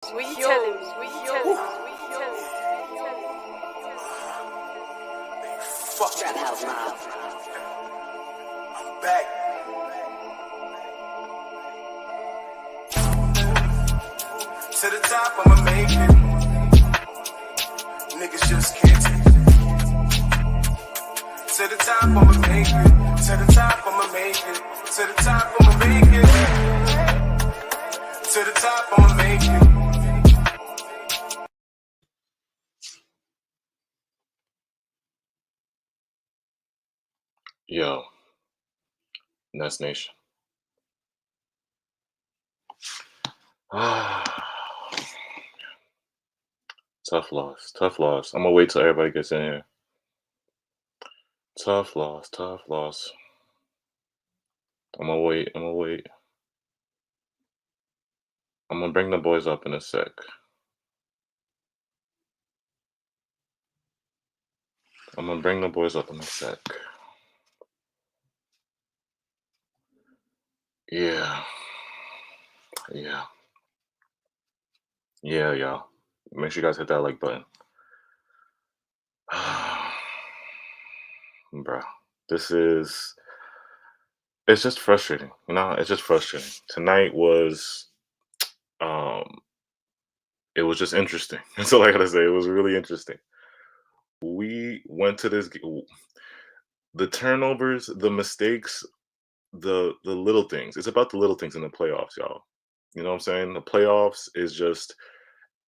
Fuck that house now. I'm back. To the top, I'ma make it. Niggas just can't take it. To the top, I'ma make it. To the top, I'ma make it. To the top, I'ma make it. To the top, I'ma make it. Yo, Nash Nation. Tough loss. I'm gonna wait till everybody gets in here. Tough loss. I'm gonna wait. I'm gonna bring the boys up in a sec. Yeah, y'all. Make sure you guys hit that like button. Bro, it's just frustrating, it's just frustrating. Tonight was, it was just interesting. That's all I gotta say. It was really interesting. We went to this, the turnovers, the mistakes, the little things. It's about the little things in the playoffs, y'all. You know what I'm saying? The playoffs is just,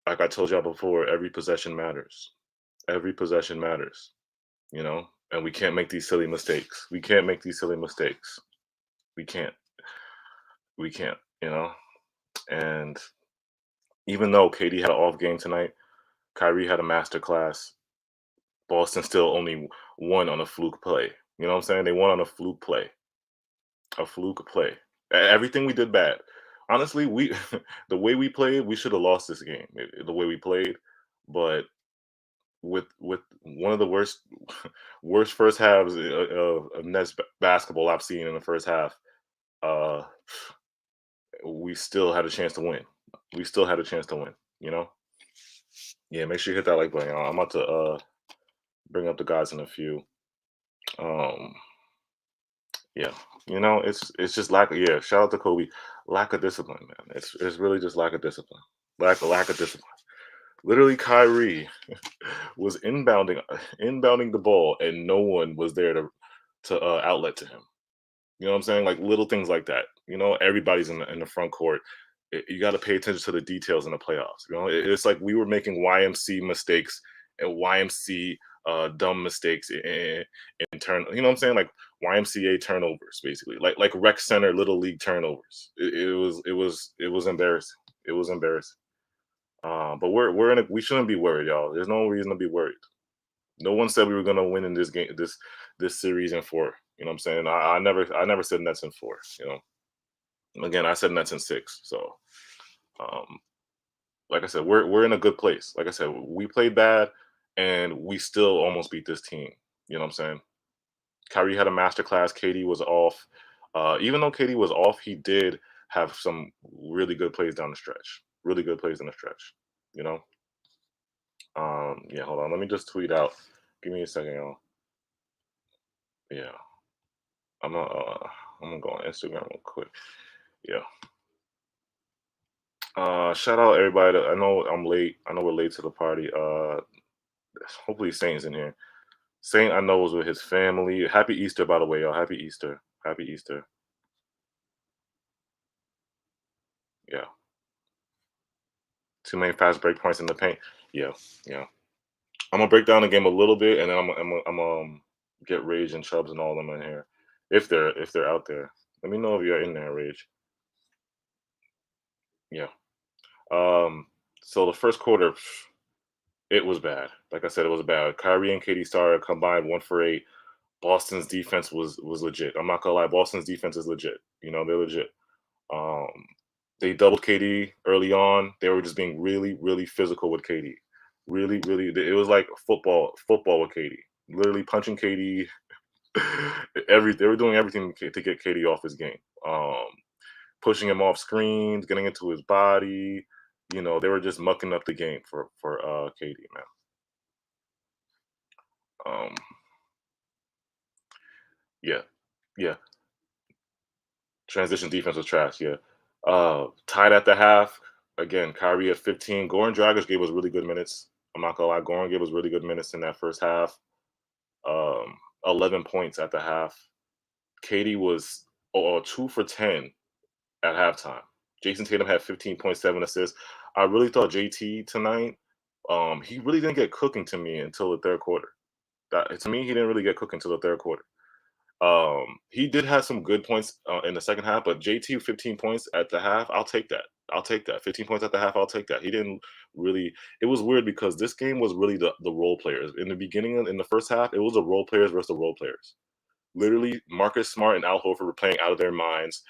like I told y'all before, every possession matters. Every possession matters, and we can't make these silly mistakes. We can't. And even though KD had an off game tonight, Kyrie had a master class. Boston still only won on a fluke play. You know what I'm saying? They won on a fluke play. Everything we did bad. Honestly, the way we played, we should have lost this game. The way we played, but with one of the worst first halves of Nets basketball I've seen in the first half, we still had a chance to win. Yeah, make sure you hit that like button, y'all. I'm about to bring up the guys in a few. Yeah, it's just lack of, shout out to Kobe. Lack of discipline, man. It's really just lack of discipline. Lack of discipline. Literally, Kyrie was inbounding the ball, and no one was there to outlet to him. You know what I'm saying? Like little things like that. Everybody's in the front court. You got to pay attention to the details in the playoffs. It's like we were making YMC mistakes and YMC dumb mistakes in turn. You know what I'm saying? Like YMCA turnovers, basically. Like rec center little league turnovers. It was embarrassing. It was embarrassing. But we shouldn't be worried, y'all. There's no reason to be worried. No one said we were gonna win in this game, this series in 4. You know what I'm saying? I never said Nets in 4. Again, I said Nets in 6. So, like I said, we're in a good place. Like I said, we played bad, and we still almost beat this team. You know what I'm saying? Kyrie had a masterclass. KD was off. Even though KD was off, he did have some really good plays down the stretch. You know. Yeah, hold on. Let me just tweet out. Give me a second, y'all. Yeah. I'm gonna go on Instagram real quick. Yeah. Shout out everybody. I know I'm late. I know we're late to the party. Hopefully Saint's in here. Saint, I know, was with his family. Happy Easter, by the way, y'all. Happy Easter. Yeah. Too many fast break points in the paint. Yeah. I'm gonna break down the game a little bit, and then I'm get Rage and Chubbs and all of them in here, if they're out there. Let me know if you're in there, Rage. Yeah. So the first quarter, it was bad. Like I said, it was bad. Kyrie and KD started combined 1 for 8. Boston's defense was legit. I'm not gonna lie, Boston's defense is legit. They're legit. They doubled KD early on. They were just being really, really physical with KD. Really, really, it was like football with KD. Literally punching KD. They were doing everything to get KD off his game. Pushing him off screens, getting into his body. they were just mucking up the game for KD, man. Um, yeah, yeah. Transition defense was trash. Yeah. Tied at the half. Again, Kyrie at 15. Goran Dragic gave us really good minutes. I'm not gonna lie. Goran gave us really good minutes in that first half. 11 points at the half. KD was 2 for 10 at halftime. Jason Tatum had 15.7 assists. I really thought JT tonight, he really didn't get cooking to me until the third quarter. To me, he didn't really get cooking until the third quarter. He did have some good points in the second half, but JT 15 points at the half, I'll take that. I'll take that. 15 points at the half, I'll take that. He didn't really. It was weird because this game was really the role players. In the beginning, in the first half, it was the role players versus the role players. Literally, Marcus Smart and Al Horford were playing out of their minds.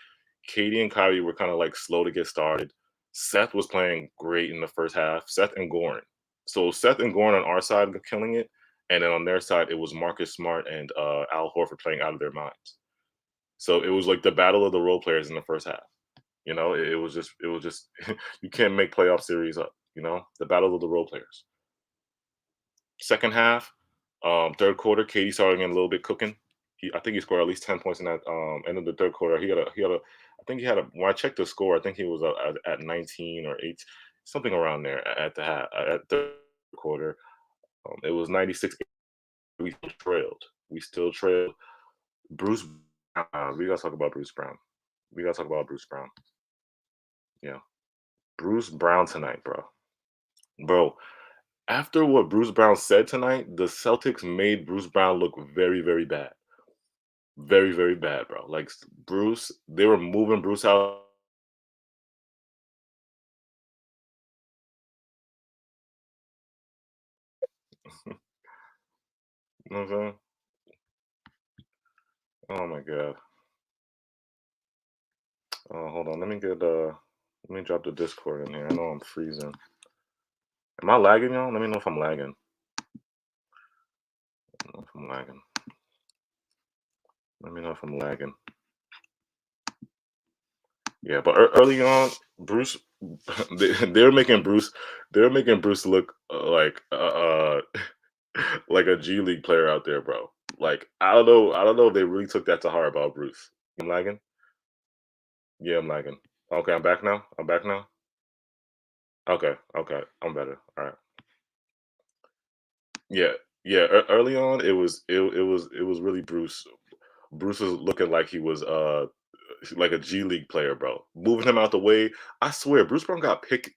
Katie and Kyrie were kind of like slow to get started. Seth was playing great in the first half. Seth and Goran. So Seth and Goran on our side were killing it, and then on their side it was Marcus Smart and Al Horford playing out of their minds. So it was like the battle of the role players in the first half. It was just you can't make playoff series up. The battle of the role players. Second half, third quarter, Katie started getting a little bit cooking. I think he scored at least 10 points in that end of the third quarter. I think he had a. When I checked the score, I think he was at 19 or 8, something around there at the half at third quarter. It was 96. We still trailed. We still trailed. Bruce. We gotta talk about Bruce Brown. We gotta talk about Bruce Brown. Yeah, Bruce Brown tonight, bro. Bro, after what Bruce Brown said tonight, the Celtics made Bruce Brown look very, very bad. Very, very bad, bro. Like Bruce, they were moving Bruce out. You know what I'm saying? Oh my god. Hold on. Let me drop the Discord in here. I know I'm freezing. Am I lagging, y'all? Let me know if I'm lagging. Let me know if I'm lagging. Let me know if I'm lagging. Yeah, but early on, Bruce, they were making Bruce, they were making Bruce look like a G League player out there, bro. Like I don't know if they really took that to heart about Bruce. I'm lagging. Yeah, I'm lagging. Okay, I'm back now. I'm back now. Okay, okay, I'm better. All right. Yeah, yeah. Early on, it was really Bruce. Bruce was looking like he was like a G League player, bro. Moving him out the way. I swear, Bruce Brown got picked.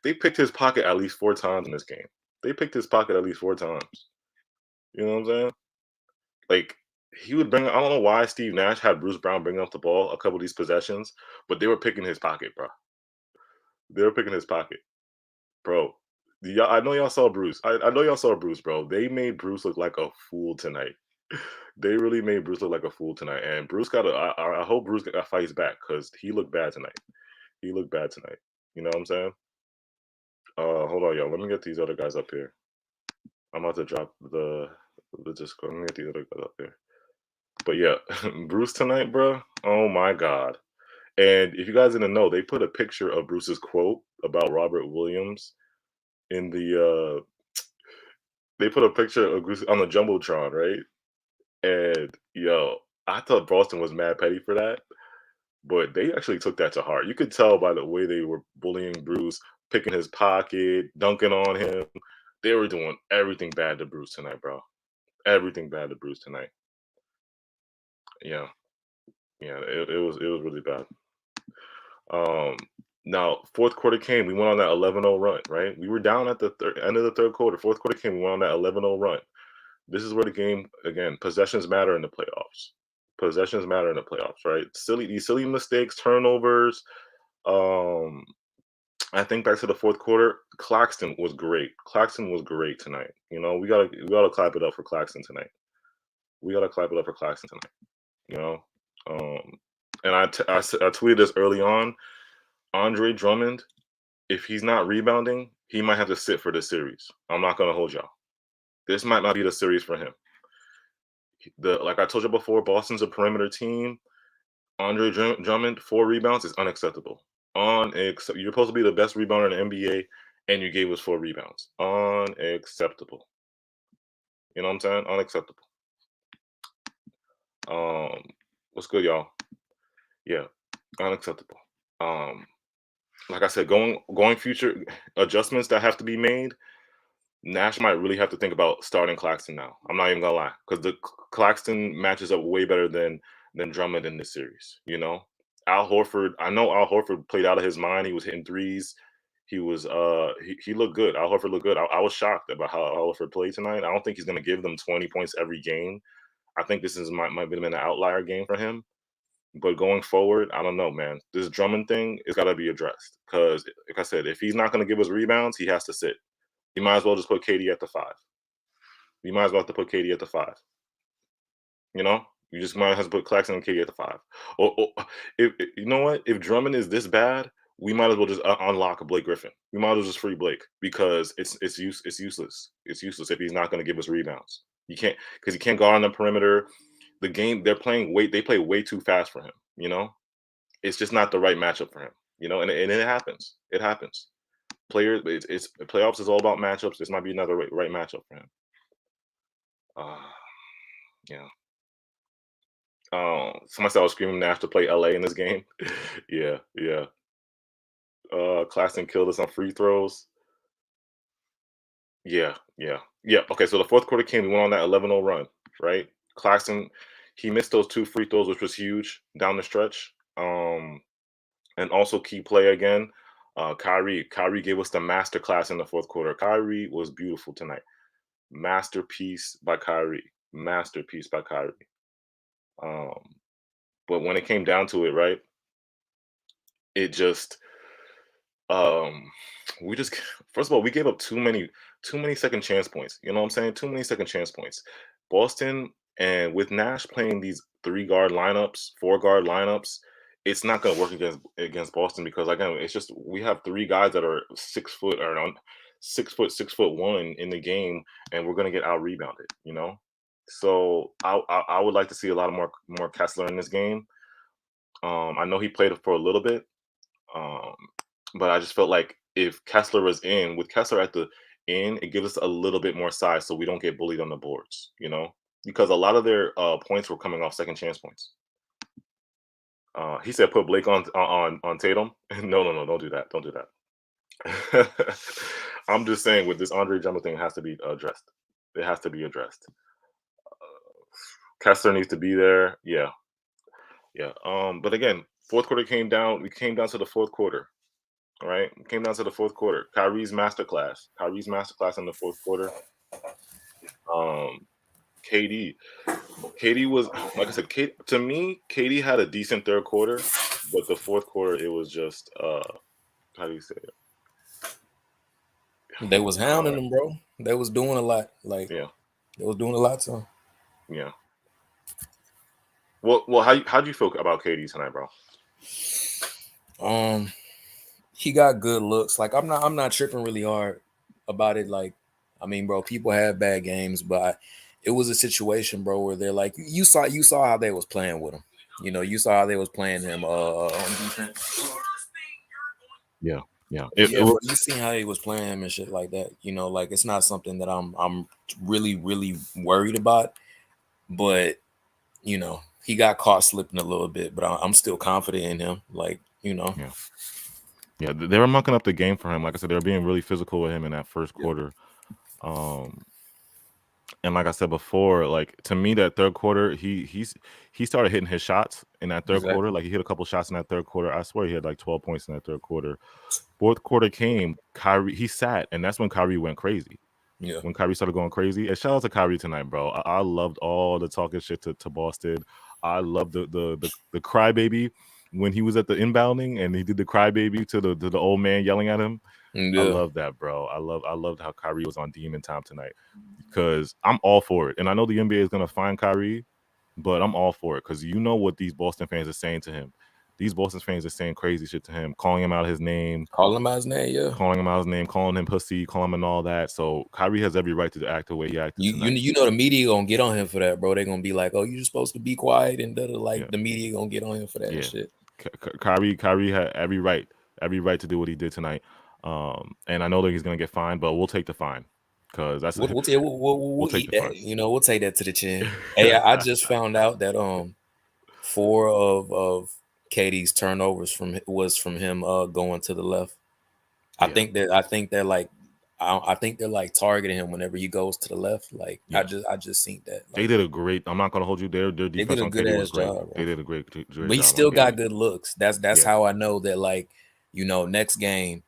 They picked his pocket at least 4 times in this game. They picked his pocket at least 4 times. You know what I'm saying? Like he would bring. I don't know why Steve Nash had Bruce Brown bring up the ball a couple of these possessions, but they were picking his pocket, bro. They were picking his pocket, bro. Y'all, I know y'all saw Bruce. I know y'all saw Bruce, bro. They made Bruce look like a fool tonight. They really made Bruce look like a fool tonight, and Bruce got. I hope Bruce fights back because he looked bad tonight. He looked bad tonight. You know what I'm saying? Hold on, y'all. Let me get these other guys up here. I'm about to drop the Discord. Let me get these other guys up here. But yeah, Bruce tonight, bro. Oh my god. And if you guys didn't know, they put a picture of Bruce's quote about Robert Williams in the. They put a picture of Bruce on the jumbotron, right? And yo, I thought Boston was mad petty for that, but they actually took that to heart. You could tell by the way they were bullying Bruce, picking his pocket, dunking on him. They were doing everything bad to Bruce tonight, bro. Everything bad to Bruce tonight. Yeah, yeah, it was really bad. Um, Now fourth quarter came, we went on that 11-0 run, right? We were down at the end of the third quarter. Fourth quarter came, we went on that 11-0 run. This is where the game again, possessions matter in the playoffs. Possessions matter in the playoffs, right? These silly mistakes, turnovers. Um, I think back to the fourth quarter, Claxton was great. Claxton was great tonight. We gotta clap it up for Claxton tonight. We gotta clap it up for Claxton tonight. You know, um, and I tweeted this early on. Andre Drummond, if he's not rebounding, he might have to sit for this series. I'm not gonna hold y'all. This might not be the series for him. The Like I told you before, Boston's a perimeter team. Drummond 4 rebounds is unacceptable. You're supposed to be the best rebounder in the NBA, and you gave us 4 rebounds. Unacceptable. You know what I'm saying? Unacceptable. Um, what's good, y'all? Yeah, unacceptable. Um, like I said, going future adjustments that have to be made. Nash might really have to think about starting Claxton now. I'm not even gonna lie, because the Claxton matches up way better than Drummond in this series. You know, Al Horford. I know Al Horford played out of his mind. He was hitting threes. He looked good. Al Horford looked good. I was shocked about how Al Horford played tonight. I don't think he's gonna give them 20 points every game. I think this might have been an outlier game for him. But going forward, I don't know, man. This Drummond thing is got to be addressed because, like I said, if he's not going to give us rebounds, he has to sit. You might as well just put KD at the 5. You might as well have to put KD at the 5. You know, you just might have to put Claxton and KD at the 5. Or if you know what, if Drummond is this bad, we might as well just unlock Blake Griffin. We might as well just free Blake because it's useless. It's useless if he's not going to give us rebounds. You can't because he can't guard on the perimeter. The game they're playing they play way too fast for him. You know, it's just not the right matchup for him. You know, and it happens. It happens. Players, it's playoffs is all about matchups. This might be another right matchup for him. Yeah. Somebody said I was screaming Nash to play LA in this game. Yeah, yeah. Claxton killed us on free throws. Yeah, yeah, yeah. Okay, so the fourth quarter came. We went on that 11-0 run, right? Claxton, he missed those 2 free throws, which was huge down the stretch. And also key play again. Kyrie gave us the master class in the fourth quarter. Kyrie was beautiful tonight. Masterpiece by Kyrie. Masterpiece by Kyrie. But when it came down to it, right, it just we just first of all we gave up too many second chance points. You know what I'm saying? Too many second chance points. Boston and with Nash playing these 3 guard lineups, 4 guard lineups, it's not going to work against Boston because again, it's just we have 3 guys that are 6 foot or on 6 foot 6'1" in the game, and we're going to get out rebounded. You know, so I would like to see a lot of more Kessler in this game. I know he played for a little bit, um, but I just felt like if Kessler was in, with Kessler at the end, it gives us a little bit more size so we don't get bullied on the boards, you know? Because a lot of their points were coming off second chance points. He said put Blake on Tatum. No, no, no, don't do that. Don't do that. I'm just saying with this Andre Drummond thing, it has to be addressed. It has to be addressed. Kessler needs to be there. Yeah, yeah. But again, fourth quarter came down. We came down to the fourth quarter. All right, it came down to the fourth quarter. Kyrie's masterclass. Kyrie's masterclass in the fourth quarter. Um, KD. KD was like I said. To me, KD had a decent third quarter, but the fourth quarter it was just how do you say it? They was hounding him, bro. They was doing a lot. Like Yeah, they was doing a lot to him. yeah. Well, how do you feel about KD tonight, bro? He got good looks. Like I'm not tripping really hard about it. Like, I mean, bro, people have bad games, but it was a situation, bro, where they're like, you saw how they was playing with him. You know, you saw how they was playing him on defense. Yeah, yeah. Yeah, bro, you seen how he was playing him and shit like that. You know, like it's not something that I'm really worried about. But you know, he got caught slipping a little bit, but I'm still confident in him. Like, you know. Yeah. Yeah, they were mucking up the game for him. Like I said, they were being really physical with him in that first quarter. And like I said before, like to me, that third quarter, he started hitting his shots in that third quarter. Like he hit a couple shots in that third quarter. I swear he had like 12 points in that third quarter. Fourth quarter came, Kyrie, he sat, and that's when Kyrie went crazy. Yeah. When Kyrie started going crazy. And shout out to Kyrie tonight, bro. I loved all the talking shit to Boston. I loved the crybaby when he was at the inbounding and he did the crybaby to the old man yelling at him. Yeah. I love that, bro. I loved how Kyrie was on demon time tonight because I'm all for it. And I know the NBA is gonna find Kyrie, but I'm all for it because you know what these Boston fans are saying to him. These Boston fans are saying crazy shit to him, calling him out his name, calling him out his name, yeah, calling him pussy, calling him and all that. So Kyrie has every right to act the way he acted tonight. You know the media gonna get on him for that, bro. They're gonna be like, "Oh, you're supposed to be quiet," and like the media gonna get on him for that shit. Kyrie had every right every right to do what he did tonight. And I know that he's gonna get fined, but we'll take the fine because that's We'll take eat the that. fine. You know, we'll take that to the chin. Hey, I just found out that 4 of KD's turnovers was from him going to the left. I Yeah. think they're like I think they're like targeting him whenever he goes to the left. Like Yeah. I just seen that. They Like did a great. I'm not gonna hold you. Their they defense did a on good KD was ass great. job, They bro. did a great But he job on still got KD. good looks. That's Yeah. how I know that, like, you know, next game.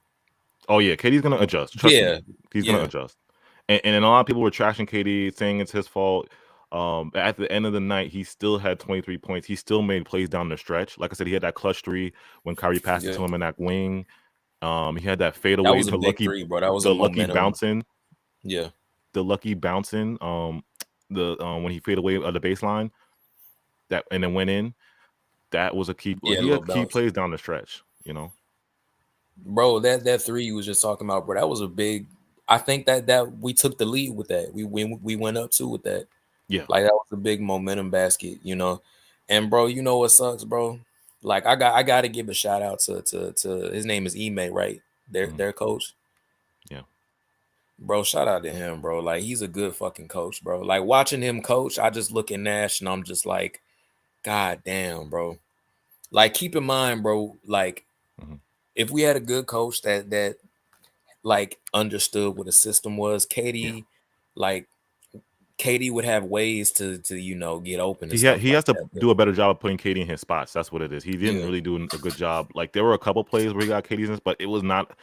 Oh yeah, KD's gonna adjust. Trust me, Yeah. he's gonna Yeah. adjust. And a lot of people were trashing KD, saying it's his fault. At the end of the night, he still had 23 points. He still made plays down the stretch. Like I said, he had that clutch 3 when Kyrie passed it Yeah. to him in that wing. He had that That fadeaway, was a big three, bro. That was a the lucky momentum. bouncing, Yeah. the lucky bouncing. When he faded away at the baseline, that and then went in. That was a key. Yeah, a He little had key bounce. plays down the stretch. You know. Bro, that three you was just talking about, bro, that was a big. I think that we took the lead with that. We went up too with that. Yeah. Like that was a big momentum basket, you know. And bro, you know what sucks, bro? Like I got to give a shout out to his name is Ime, right? Their coach. Yeah. Bro, shout out to him, bro. Like he's a good fucking coach, bro. Like watching him coach, I just look at Nash and I'm just like, God damn, bro. Like keep in mind, bro, like Mhm. if we had a good coach that like understood what a system was, Yeah. like KD would have ways to you know get open and He stuff like has to that. But do a better job of putting KD in his spots. That's what it is. He didn't yeah, really do a good job. Like there were a couple plays where he got KD's in, but it was not.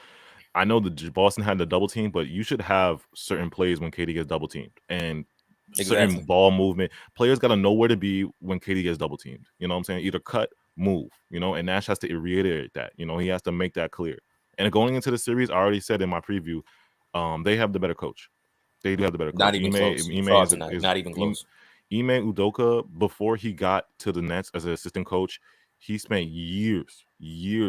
I know Boston had the double team, but you should have certain plays when KD gets double teamed and certain exactly. ball movement. Players got to know where to be when KD gets double teamed. You know what I'm saying? Either cut, move. You know, and Nash has to reiterate that. You know, he has to make that clear. And going into the series, I already said in my preview, they have the better coach. They do have the better Not coach. even close. Ime Fraud is tonight. Not even close. Ime Udoka, before he got to the Nets as an assistant coach, he spent years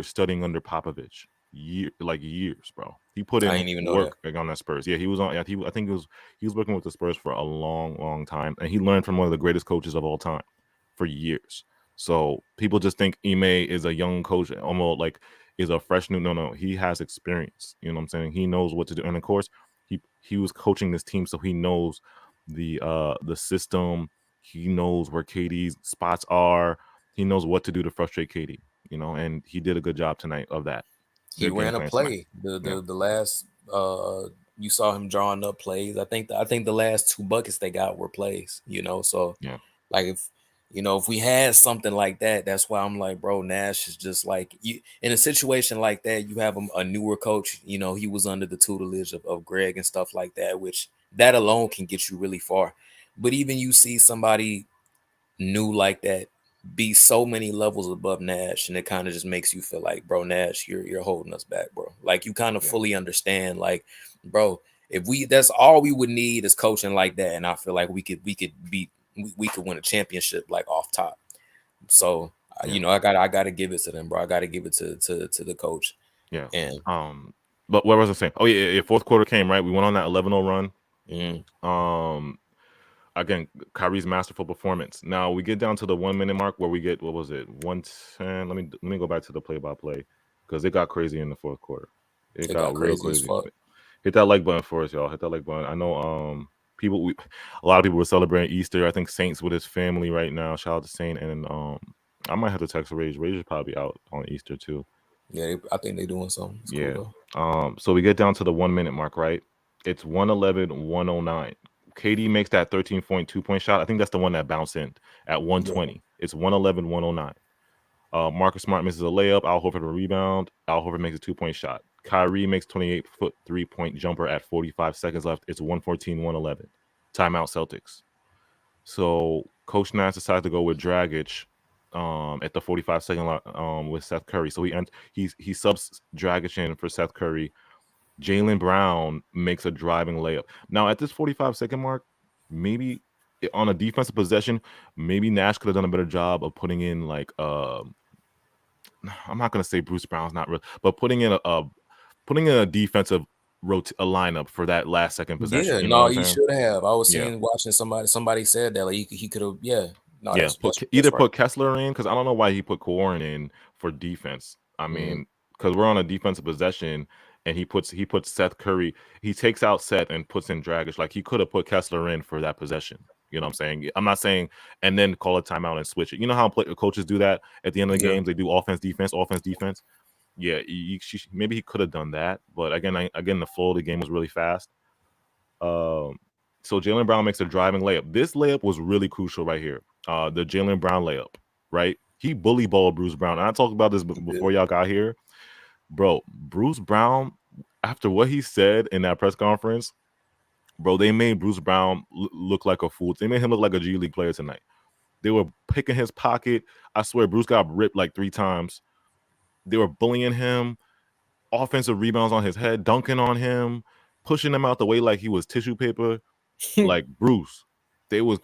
studying under Popovich. Years, bro. He put I in ain't even know that. work on that Spurs. Yeah, he was on. I think he was working with the Spurs for a long time, and he learned from one of the greatest coaches of all time for years. So people just think Ime is a young coach, almost like is a fresh new. No, he has experience. You know what I'm saying? He knows what to do, and of course, he was coaching this team, so he knows the system. He knows where KD's spots are. He knows what to do to frustrate KD. You know, and he did a good job tonight of that. He Their game ran a plans tonight. play. The Yeah. the the last you saw him drawing up plays. I think the last 2 buckets they got were plays, you know. So Yeah. like if you know if we had something like that, that's why I'm like, bro, Nash is just like you in a situation like that, you have a newer coach, you know, he was under the tutelage of Greg and stuff like that, which that alone can get you really far. But even you see somebody new like that be so many levels above Nash, and it kind of just makes you feel like, bro, Nash, you're holding us back, bro. Like you kind of Yeah. fully understand, like, bro, if we that's all we would need is coaching like that, and I feel like we could we could win a championship like off top. So Yeah. you know, I gotta give it to them, bro. I gotta give it to the coach. Yeah. And But what was I saying? Oh yeah. Fourth quarter came, right? We went on that 11-0 run. Again, Kyrie's masterful performance. Now we get down to the 1 minute mark where we get, what was it, 110. Let me go back to the play by play because it got crazy in the fourth quarter. It it got got real crazy as crazy. fuck. Hit that like button for us, y'all. Hit that like button. I know a lot of people were celebrating Easter. I think Saint's with his family right now. Shout out to Saint. And I might have to text Rage. Rage is probably out on Easter too. Yeah, I think they're doing something. It's Yeah. cool though. So we get down to the 1 minute mark, right? It's 111-109. KD makes that 13-point 2-point shot. I think that's the one that bounced in at 120. It's 111-109. Marcus Smart misses a layup. Al Horford a rebound. Al Horford makes a 2-point shot. Kyrie makes 28-foot 3-point jumper at 45 seconds left. It's 114-111. Timeout Celtics. So Coach Nash decides to go with Dragic at the 45-second line with Seth Curry. So he subs Dragic in for Seth Curry. Jaylen Brown makes a driving layup. Now at this 45-second mark, maybe on a defensive possession, maybe Nash could have done a better job of putting in like I'm not gonna say Bruce Brown's not real, but putting in a defensive a lineup for that last second possession. Yeah, You know what no, I'm he saying? should have. I was Yeah. seeing watching somebody said that like he could have. Yeah, no, Yeah, that's either right. put Kessler in because I don't know why he put Kawhi in for defense. I mean, because we're on a defensive possession, and he puts Seth Curry. He takes out Seth and puts in Dragic. Like, he could have put Kessler in for that possession. You know what I'm saying? I'm not saying and then call a timeout and switch it. You know how coaches do that at the end of the Yeah. games? They do offense, defense. Yeah, maybe he could have done that, but again, the flow of the game was really fast. So Jaylen Brown makes a driving layup. This layup was really crucial right here. The Jaylen Brown layup, right? He bully balled Bruce Brown. And I talked about this before y'all got here, bro. Bruce Brown, after what he said in that press conference, bro, they made Bruce Brown look like a fool. They made him look like a G League player tonight. They were picking his pocket. I swear, Bruce got ripped like 3 times. They were bullying him, offensive rebounds on his head, dunking on him, pushing him out the way like he was tissue paper. Like Bruce, they laid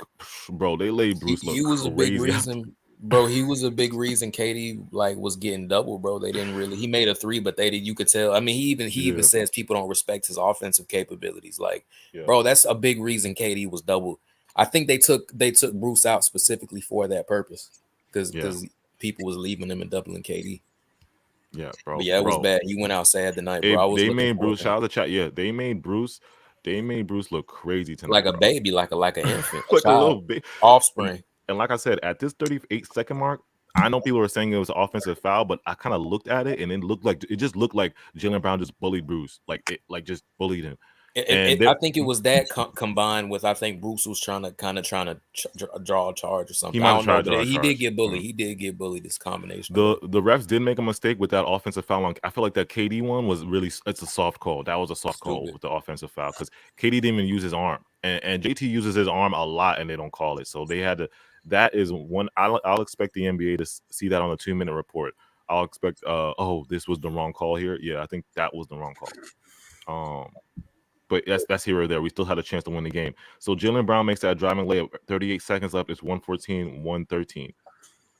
Bruce He look was a big crazy. reason, bro. He was a big reason KD like was getting double, bro. They didn't really. He made a 3, but you could tell. I mean, he even says people don't respect his offensive capabilities. Like, bro, that's a big reason KD was double. I think they took Bruce out specifically for that purpose because people was leaving him and doubling KD. Yeah, bro. But yeah, it was bad. He went out sad tonight, bro. They made Bruce. Shout out to chat. Yeah, they made Bruce look crazy tonight, like a baby, like an infant, like a little baby, offspring. And like I said, at this 38-second mark, I know people are saying it was an offensive foul, but I kind of looked at it and it just looked like Jaylen Brown just bullied Bruce, just bullied him. I think it was that combined with, I think Bruce was trying to draw a charge or something. I don't know, but he did get bullied. He did get bullied. This combination. The refs did make a mistake with that offensive foul. I feel like that KD one was really, it's a soft call. That was a soft call with the offensive foul because KD didn't even use his arm, and JT uses his arm a lot, and they don't call it. So they had to. That is one. I'll expect the NBA to see that on a 2-minute report. I'll expect. This was the wrong call here. Yeah, I think that was the wrong call. But that's here or there. We still had a chance to win the game. So Jaylen Brown makes that driving layup. 38 seconds left. It's 114-113.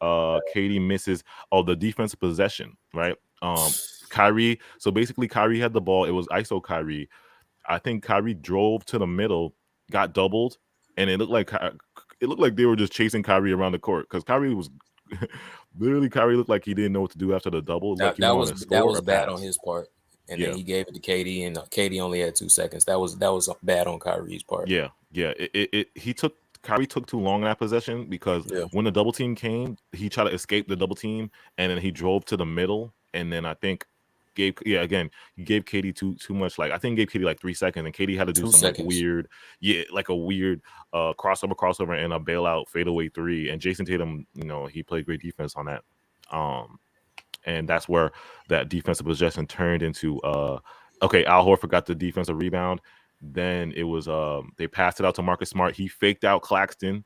KD misses the defensive possession, right? Kyrie. So basically, Kyrie had the ball. It was ISO Kyrie. I think Kyrie drove to the middle, got doubled, and it looked like they were just chasing Kyrie around the court because Kyrie was literally looked like he didn't know what to do after the double. That was bad on his part. And then he gave it to KD, and KD only had 2 seconds. That was bad on Kyrie's part. Yeah. Kyrie took too long in that possession because when the double team came, he tried to escape the double team, and then he drove to the middle, and then I think he gave KD too much. Like, I think he gave KD like 3 seconds, and KD had to do some weird crossover and a bailout fadeaway 3. And Jason Tatum, he played great defense on that. And that's where that defensive possession turned into Al Horford got the defensive rebound. Then it was they passed it out to Marcus Smart. He faked out Claxton.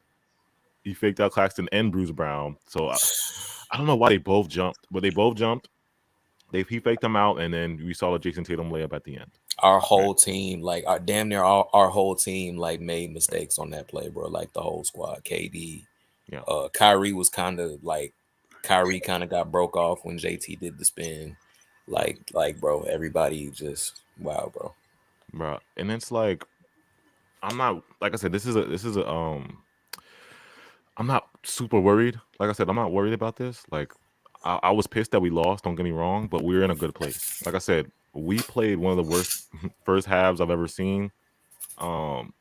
And Bruce Brown. So I don't know why they both jumped, but they both jumped. He faked them out, and then we saw the Jason Tatum layup at the end. Our whole team, damn near our whole team, made mistakes on that play, bro. Like the whole squad. KD, Kyrie was kind of Kyrie kind of got broke off when JT did the spin. Bro, everybody just wow, bro. And it's like, I'm not, like I said, this is a I'm not super worried. Like I said, I'm not worried about this. Like, I was pissed that we lost, don't get me wrong, but we were in a good place. Like I said, we played one of the worst first halves I've ever seen.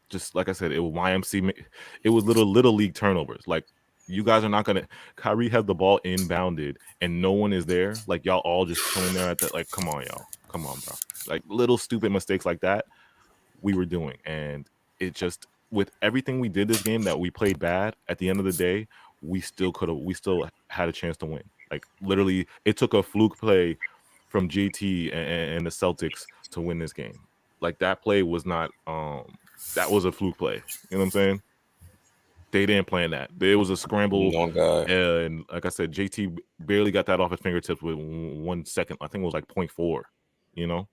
Just like I said, it was YMC. It was little league turnovers. Like, you guys are not gonna. Kyrie has the ball inbounded and no one is there. Like, y'all all just chilling there at that. Like, come on, y'all. Come on, bro. Like, little stupid mistakes like that we were doing, and it just, with everything we did this game that we played bad. At the end of the day, we still had a chance to win. Like, literally, it took a fluke play from JT and the Celtics to win this game. Like, that play was not. That was a fluke play. You know what I'm saying? They didn't plan that. It was a scramble. Oh, God. And like I said, JT barely got that off his fingertips with 1 second. I think it was like 0.4,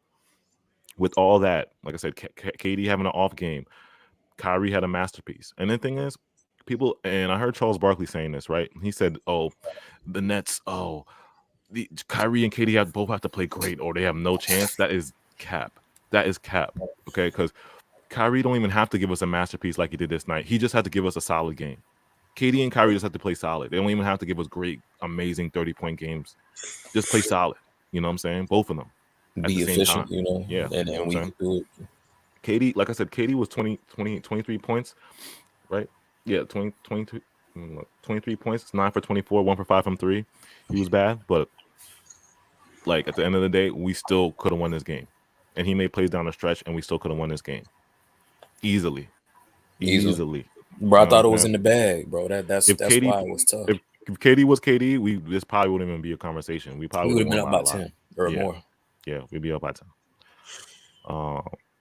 With all that, like I said, KD having an off game, Kyrie had a masterpiece. And the thing is, and I heard Charles Barkley saying this, right? He said, the Nets, the Kyrie and KD both have to play great or they have no chance. That is cap. Okay, because Kyrie don't even have to give us a masterpiece like he did this night. He just had to give us a solid game. KD and Kyrie just have to play solid. They don't even have to give us great, amazing 30-point games. Just play solid. You know what I'm saying? Both of them at the Be same time. efficient, you know, Yeah, you know what and I'm we saying? could do it. KD, like I said, KD was 23 points, right? Yeah, 23 points, 9 for 24, 1 for 5 from 3. He was bad, but like at the end of the day, we still could have won this game. And he made plays down the stretch, and we still could have won this game easily. Easily. Easily. Bro, You I know what thought it I'm was saying? in the bag, bro. That's If KD why it was tough. if KD was KD, this probably wouldn't even be a conversation. We probably We would would have have been won up by a by lot. 10 or Yeah. more. Yeah, we'd be up by 10.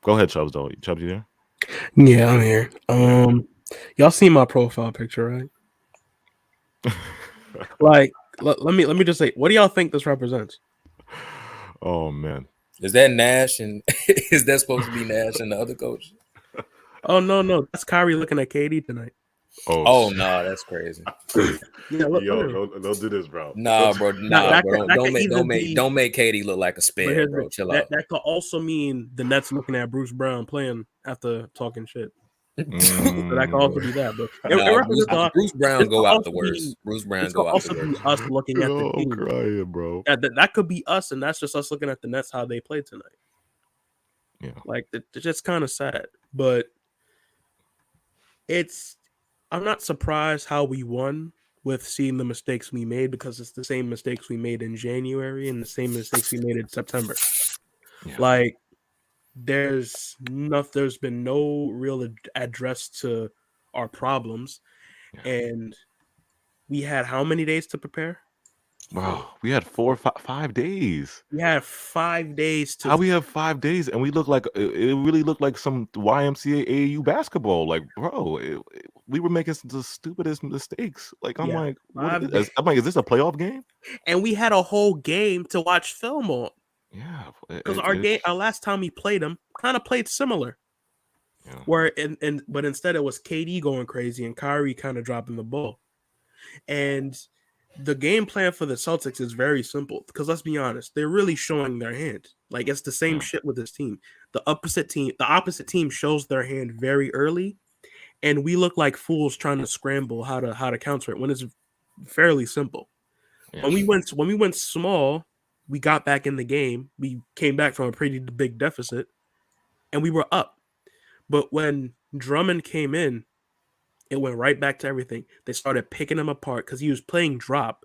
Go ahead, Chubbs, though. Chubbs, you there? Yeah, I'm here. Yeah. Y'all see my profile picture, right? Like, let me just say, what do y'all think this represents? Oh man. Is that Nash and is that supposed to be Nash and the other coach? Oh no, that's Kyrie looking at KD tonight. Oh no, that's crazy. Yeah, look, Yo, look at him. don't do this, bro. Nah, bro. Nah, That bro. could Don't make KD look like a But spare, here's bro. the, Chill that out. that could also mean the Nets looking at Bruce Brown playing after talking shit. So that could also be that. But it Nah, represents a lot. Bruce Brown This go could out also the worst. be- Bruce Brown This go could out also the be worst. us looking at the Yo, I'm team. crying, bro. That could be us, and that's just us looking at the Nets how they played tonight. Yeah. Like it's just kind of sad, but I'm not surprised how we won with seeing the mistakes we made, because it's the same mistakes we made in January and the same mistakes we made in September. Yeah. Like there's been no real address to our problems, Yeah. and we had how many days to prepare? Bro, we had 5 days. We had 5 days to. How we have 5 days and we look like it really looked like some YMCA AAU basketball. Like, bro, we were making the stupidest mistakes. Like, I'm Yeah, like, I'm like, is this a playoff game? And we had a whole game to watch film on. Yeah, Because our last time we played them kind of played similar. Yeah. But instead it was KD going crazy and Kyrie kind of dropping the ball. And the game plan for the Celtics is very simple, because let's be honest, they're really showing their hand. Like it's the same shit with this team. The opposite team shows their hand very early, and we look like fools trying to scramble how to counter it when it's fairly simple. Yeah. When we went small, we got back in the game. We came back from a pretty big deficit, and we were up. But when Drummond came in, it went right back to everything. They started picking him apart because he was playing drop,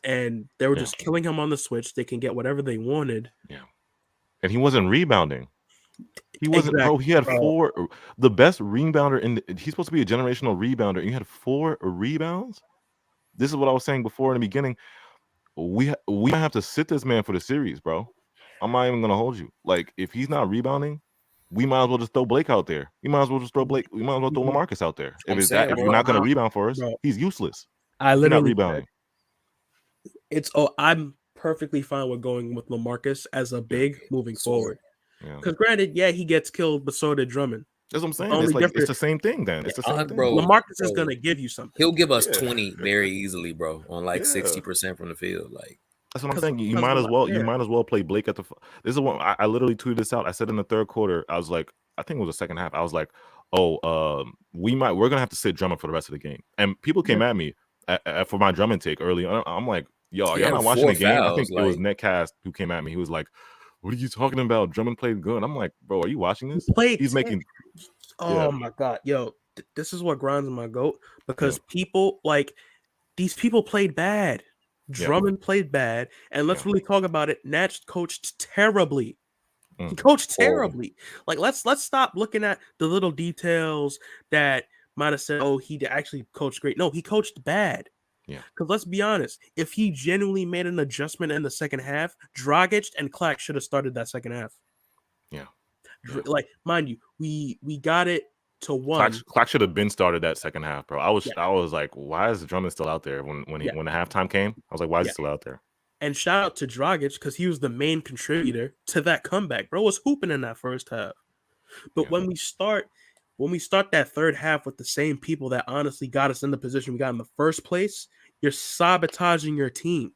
and they were just killing him on the switch. They can get whatever they wanted. Yeah. And he wasn't rebounding. He wasn't, Exactly, bro. He had bro. the best rebounder he's supposed to be a generational rebounder, and you had 4 rebounds. This is what I was saying before in the beginning. We might have to sit this man for the series, bro. I'm not even gonna hold you. Like, if he's not rebounding, we might as well just throw Blake out there. We might as well just throw Blake. We might as well throw LaMarcus out there. If if you're not gonna rebound for us, he's useless. I He's not literally rebounding. I'm perfectly fine with going with LaMarcus as a big moving forward. Yeah. Because granted, he gets killed, but so did Drummond. That's what I'm saying. It's the same thing then. It's the same thing. Bro, LaMarcus is gonna give you something. He'll give us 20 very easily, bro, on like 60% from the field. Like, that's what I'm saying. You might as well play Blake at the. This is what I literally tweeted this out. I said in the third quarter, I was like, I think it was the second half. I was like, we're gonna have to sit Drummond for the rest of the game. And people came at me for my Drummond take early. I'm like, yo, are y'all not watching the game? I think it was Netcast who came at me. He was like, what are you talking about? Drummond played good. I'm like, bro, are you watching this? He's making. Oh my god, yo, this is what grinds my goat, because people like these people played bad. Drummond played bad, and let's really talk about it. Nash coached terribly. He coached terribly. Like let's stop looking at the little details that might have said, oh, he actually coached great. No, he coached bad. Yeah. Because let's be honest, if he genuinely made an adjustment in the second half, Dragic and Clack should have started that second half. Yeah. Like, mind you, we got it to 1. Clack should have been started that second half, bro. I was like, why is Drummond still out there when the halftime came? I was like, why is he still out there? And shout out to Dragic, because he was the main contributor to that comeback. Bro was hooping in that first half. But when we start that third half with the same people that honestly got us in the position we got in the first place, you're sabotaging your team.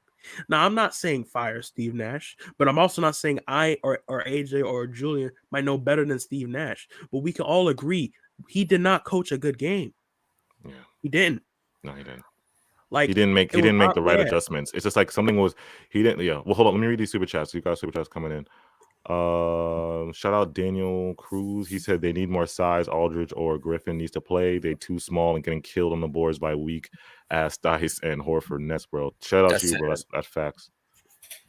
Now, I'm not saying fire Steve Nash, but I'm also not saying I or AJ or Julian might know better than Steve Nash. But we can all agree he did not coach a good game. Yeah. He didn't. No, he didn't. Like He didn't make it was the right yeah. adjustments. It's just like something was he didn't. Yeah. Well, hold on. Let me read these super chats. You got super chats coming in. Shout out Daniel Cruz. He said they need more size. Aldridge or Griffin needs to play. They too small and getting killed on the boards by weak ass Dice and Horford Nets, bro. Shout out That's to you, bro. sad. That's facts.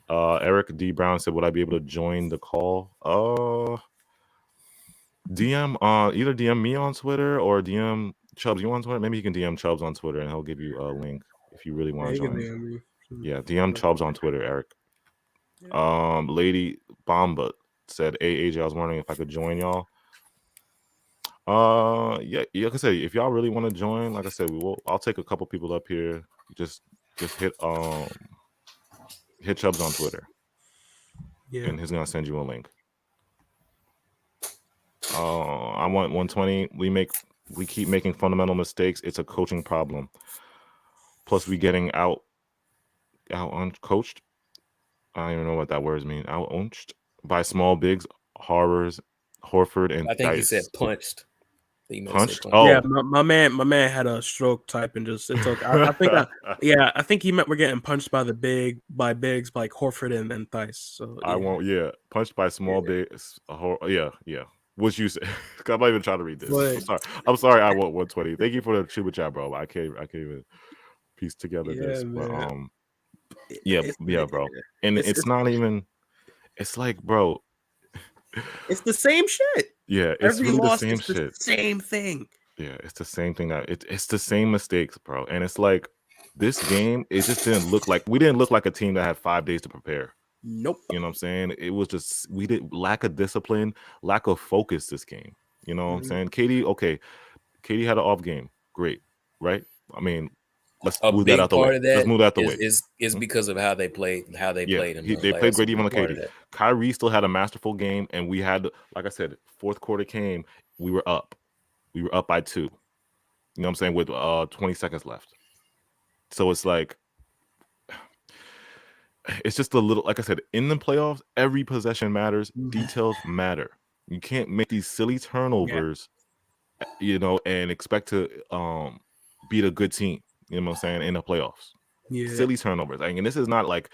Eric D. Brown said, would I be able to join the call? DM either DM me on Twitter or DM Chubbs. You on Twitter? Maybe you can DM Chubbs on Twitter and he'll give you a link if you really want to join. Yeah, DM Chubbs on Twitter, Eric. Lady Bomba said, "Hey AJ, I was wondering if I could join y'all." Yeah, like I said, if y'all really want to join, like I said, I'll take a couple people up here. Just hit Chubbs on Twitter, and he's gonna send you a link. I want 120. We keep making fundamental mistakes. It's a coaching problem. Plus, we getting out uncoached. I don't even know what that words mean. Out unched by small bigs, Horford, and I think he Dice. said punched. Punched? Yeah, Oh, my man had a stroke type and just it's okay. I think I think he meant we're getting punched by bigs like Horford and Thice. So I won't. Yeah, punched by small bigs. Yeah. What you say? I'm not even trying to read this. I'm sorry. I want 120. Thank you for the super chat, bro. I can't even piece together this, but yeah, bro. And it's not even. It's like, bro. It's the same shit. Yeah, it's Every really the loss same is the shit. same thing. Yeah, it's the same thing. It's the same mistakes, bro. And it's like this game. It just didn't look like we didn't look like a team that had 5 days to prepare. Nope. You know what I'm saying? It was just we did lack of discipline, lack of focus this game. You know what I'm saying? KD had an off game. Great, right? I mean, let's move that out the way. Let's move that out the way. Is because of how they played. Played. They played great even on KD. Kyrie still had a masterful game, and we had, like I said, fourth quarter came. We were up. We were up by 2. You know what I'm saying? With 20 seconds left. So it's like, it's just a little, like I said, in the playoffs, every possession matters. Details matter. You can't make these silly turnovers, and expect to beat a good team. You know what I'm saying? In the playoffs. Yeah. Silly turnovers. I mean, this is not like,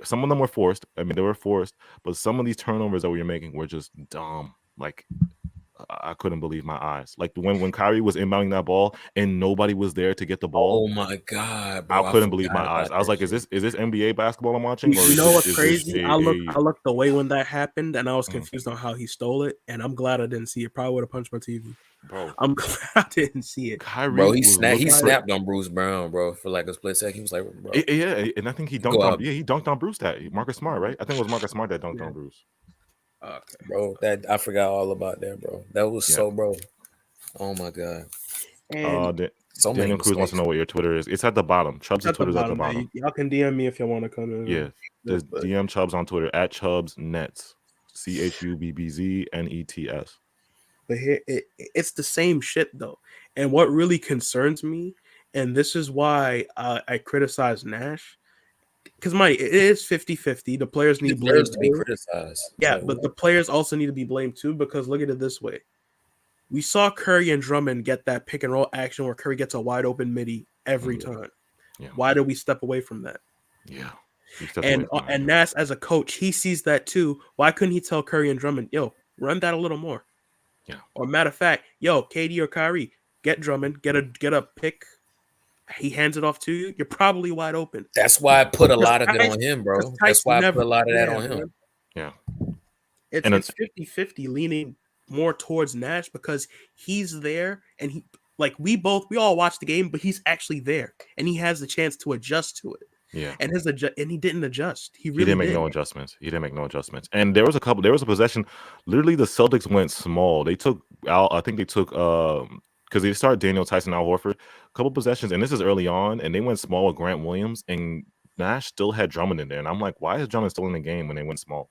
some of them were forced. I mean, they were forced, but some of these turnovers that we were making were just dumb. Like, I couldn't believe my eyes. Like when Kyrie was inbounding that ball and nobody was there to get the ball. Oh my god, bro! I couldn't believe my eyes. I was like, "Is this NBA basketball I'm watching?" Or you know what's crazy? I looked away when that happened, and I was confused on how he stole it. And I'm glad I didn't see it. Probably would have punched my TV. Bro, I'm glad I didn't see it. Kyrie, bro, he snapped on Bruce Brown, bro, for like a split second. He was like, bro. Yeah, and I think he dunked on. Yeah, he dunked on Bruce. Marcus Smart, right? I think it was Marcus Smart that dunked on Bruce. Okay, bro, that I forgot all about that, bro. That was so, bro. Oh my god. And Daniel Cruz wants to know what your Twitter is. It's at the bottom. Chubbs' Twitter's at the bottom. Y'all can DM me if you want to come in. Yeah, just DM Chubbs on Twitter at Chubbs Nets, ChubbsNets. But here, it's the same shit though. And what really concerns me, and this is why I criticize Nash, because it is 50-50. The players need players to be criticized. Yeah, but the players also need to be blamed too, because look at it this way. We saw Curry and Drummond get that pick and roll action where Curry gets a wide open midi every time. Yeah. Why did we step away from that? Yeah. And Nash, as a coach, he sees that too. Why couldn't he tell Curry and Drummond, yo, run that a little more? Yeah. Or matter of fact, yo, KD or Kyrie, get Drummond, get a pick. He hands it off to you. You're probably wide open. That's why I put a lot of it on him, bro. That's why I put a lot of that on him. Yeah. It's 50-50 leaning more towards Nash because he's there and we all watched the game, but he's actually there and he has the chance to adjust to it. Yeah. And he didn't adjust. He didn't make no adjustments. And there was a possession. Literally, the Celtics went small. I think they took because they started Daniel Tyson, Al Horford, a couple possessions, and this is early on, and they went small with Grant Williams, and Nash still had Drummond in there. And I'm like, why is Drummond still in the game when they went small?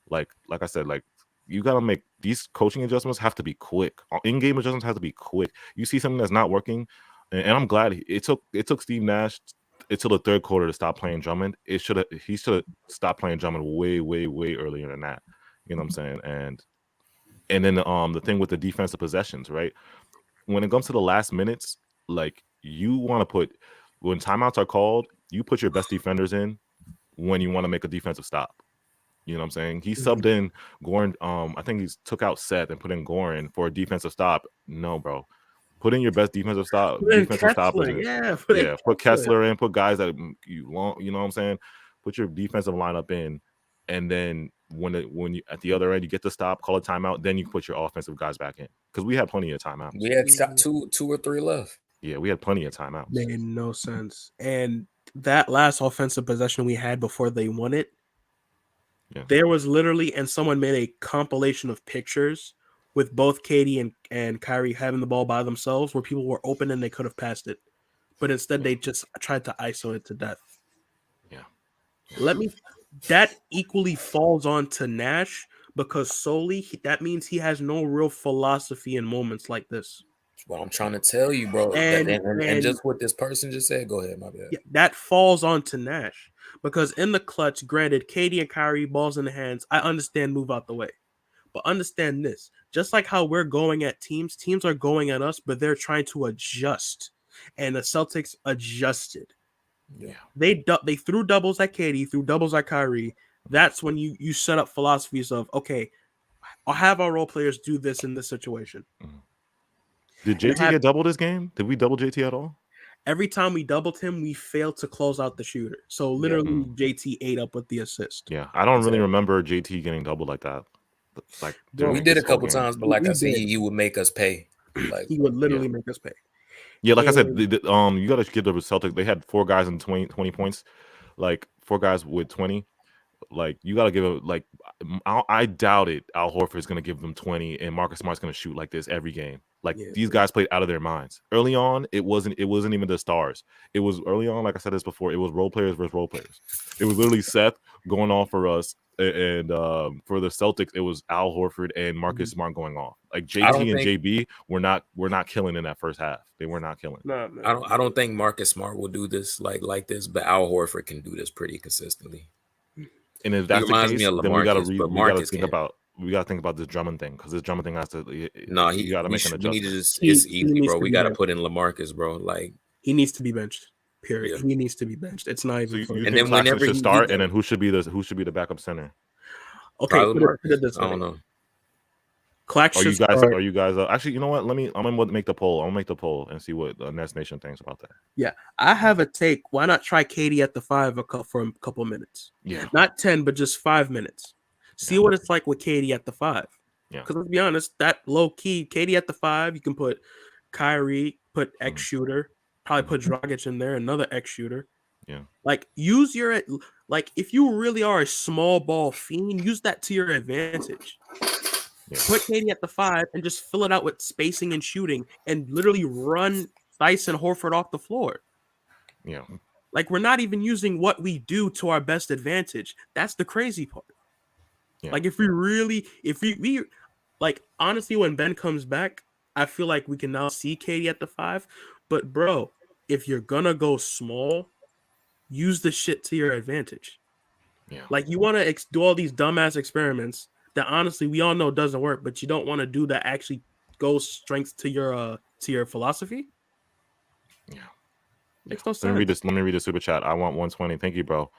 Like I said, like, you gotta make these coaching adjustments have to be quick. In-game adjustments have to be quick. You see something that's not working, and I'm glad it took Steve Nash until the third quarter to stop playing Drummond. He should have stopped playing Drummond way, way, way earlier than that. You know what I'm saying? And then the thing with the defensive possessions, right? When it comes to the last minutes, like you want to put when timeouts are called, you put your best defenders in when you want to make a defensive stop. You know what I'm saying? He subbed in Goran. I think he took out Seth and put in Goran for a defensive stop. No, bro. Put in your best defensive stop. Put in Defensive stoppers. Kessler, yeah, Put Kessler in. Put guys that you want. You know what I'm saying? Put your defensive lineup in, and then when you at the other end you get the stop, call a timeout. Then you put your offensive guys back in because we had plenty of timeouts. We had two or three left. Yeah, we had plenty of timeouts. Made no sense. And that last offensive possession we had before they won it, there was literally, and someone made a compilation of pictures with both KD and Kyrie having the ball by themselves where people were open and they could have passed it. But instead they just tried to ISO it to death. Yeah. That equally falls on to Nash because solely that means he has no real philosophy in moments like this. Well, I'm trying to tell you, bro. And just what this person just said. Go ahead, my bad. Yeah, that falls on to Nash because in the clutch, granted, KD and Kyrie balls in the hands. I understand move out the way, but understand this: just like how we're going at teams are going at us, but they're trying to adjust, and the Celtics adjusted. Yeah, they threw doubles at KD, threw doubles at Kyrie. That's when you set up philosophies of okay, I'll have our role players do this in this situation. Did JT get doubled this game? Did we double JT at all? Every time we doubled him, we failed to close out the shooter. So literally, JT ate up with the assist. Yeah, I don't really remember JT getting doubled like that. Like we did a couple times, but like I said, he would make us pay. Like he would literally make us pay. Yeah, like I said, you got to give the Celtics. They had 4 guys in 20 points, like 4 guys with 20. Like you got to give it. Like I doubt it. Al Horford's going to give them 20, and Marcus Smart's going to shoot like this every game. Like these guys played out of their minds early on. It wasn't even the stars. It was early on. Like I said this before, it was role players versus role players. It was literally Seth going off for us, and for the Celtics, it was Al Horford and Marcus Smart going off. Like JT and JB were not killing in that first half. They were not killing. No. I don't think Marcus Smart will do this like this, but Al Horford can do this pretty consistently. And if that's the case, then we got to think about this Drummond thing because this Drummond thing has to. He got to make an adjustment. It's easy, bro. We got to put in LaMarcus, bro. Like he needs to be benched. Period. He needs to be benched. It's not even. So you think Claxton should start, and then who should be the backup center? Okay, put it this way. I don't know. Are you guys? Actually, you know what? I'm gonna make the poll. I'm gonna make the poll and see what the Nets Nation thinks about that. Yeah, I have a take. Why not try KD at the 5 for a couple minutes? Yeah, not 10, but just 5 minutes. See what it's like with KD at the 5. Yeah, because let's be honest, that low key KD at the 5, you can put Kyrie, put X shooter, probably put Dragic in there, another X shooter. Yeah, like use your if you really are a small ball fiend, use that to your advantage. Yeah. Put KD at the 5 and just fill it out with spacing and shooting and literally run Theis and Horford off the floor. Yeah. Like we're not even using what we do to our best advantage. That's the crazy part. Yeah. Like if we like honestly, when Ben comes back, I feel like we can now see KD at the 5. But bro, if you're gonna go small, use the shit to your advantage. Yeah. Like you want to do all these dumbass experiments that honestly we all know doesn't work, but you don't want to do that actually goes strength to your philosophy. Yeah, makes no sense. Let me read this super chat. I want 120. Thank you, bro.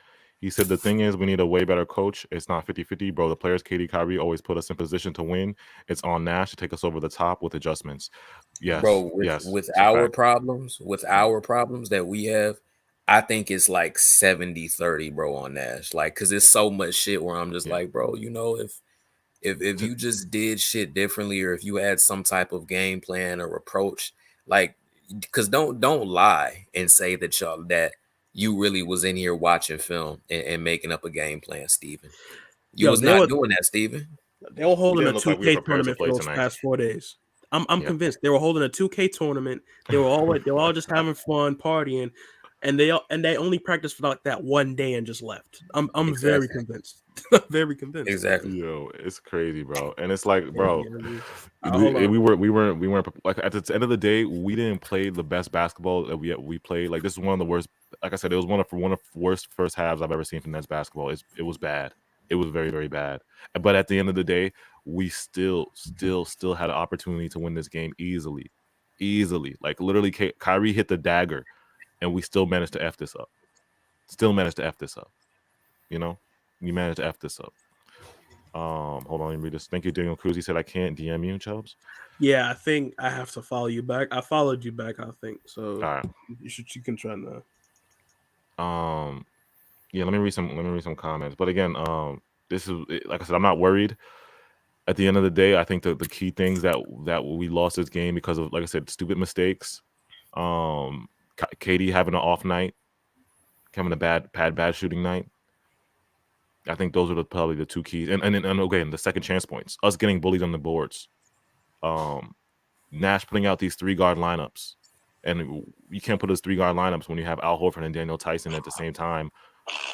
He said the thing is we need a way better coach. It's not 50-50, bro. The players KD, Kyrie always put us in position to win. It's on Nash to take us over the top with adjustments. Yes, bro. With our problems that we have, I think it's like 70-30, bro, on Nash. Like, cause it's so much shit where I'm just like, bro, you know, if you just did shit differently, or if you had some type of game plan or approach, like, cause don't lie and say that you really was in here watching film and making up a game plan, Steven. You was not doing that, Steven. They were holding a 2K tournament for those past 4 days. I'm convinced they were holding a 2K tournament. They were all just having fun, partying. And they only practiced for like that one day and just left. I'm very convinced. Very convinced. Exactly. Yo, it's crazy, bro. And it's like, bro, we weren't like at the end of the day, we didn't play the best basketball that we played. Like this is one of the worst. Like I said, it was one of the worst first halves I've ever seen from Nets basketball. It was bad. It was very, very bad. But at the end of the day, we still had an opportunity to win this game easily. easily. Like literally, Kyrie hit the dagger, and we still managed to f this up. You know, we managed to f this up. Hold on, let me read this. Thank you, Daniel Cruz. He said I can't DM you, Chubbs. Yeah, I think I have to follow you back. I followed you back, I think. So All right. you can try now. Yeah, let me read some comments. But again, this is like I said, I'm not worried. At the end of the day, I think the key things that we lost this game because of, like I said, stupid mistakes. KD having an off night, having a bad shooting night. I think those are probably the two keys. And again, the second chance points, us getting bullied on the boards. Nash putting out these 3-guard lineups, and you can't put those 3-guard lineups when you have Al Horford and Daniel Tyson at the same time.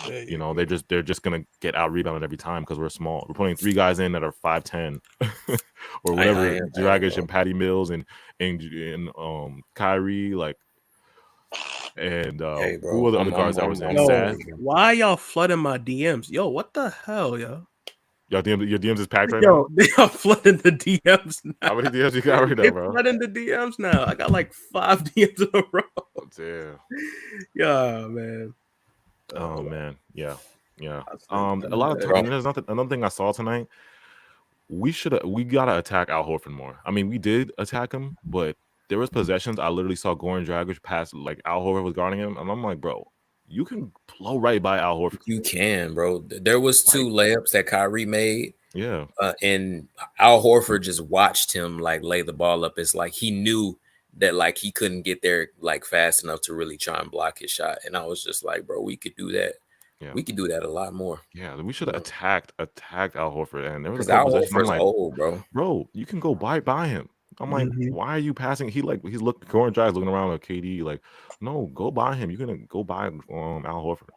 You know, they're just gonna get out rebounded every time because we're small. We're putting 3 guys in that are 5'10" or whatever. Dragic and Patty Mills and Kyrie, like, and who were the other guards that were saying? Yo, why y'all flooding my DMs? Yo, what the hell, yo? Your DMs is packed right Yo, now? they are flooding the DMs now. How many DMs you got right now, bro? Flooding the DMs now. I got like 5 DMs in a row. Damn. Yeah, man. Oh man, yeah. A lot of times, there's another thing I saw tonight. We gotta attack Al Horford more. I mean, we did attack him, but there was possessions I literally saw Goran Dragic pass, like Al Horford was guarding him, and I'm like, bro, you can blow right by Al Horford. You can, bro. There was 2 layups that Kyrie made. Yeah. And Al Horford just watched him like lay the ball up. It's like he knew that like he couldn't get there like fast enough to really try and block his shot. And I was just like, bro, we could do that. Yeah. We could do that a lot more. Yeah, we should have attacked Al Horford. And there was Al Horford's like, old, bro, you can go by him. I'm like, why are you passing? He's Goran Dragic's looking around at KD, like, no, go by him. You're gonna go by Al Horford.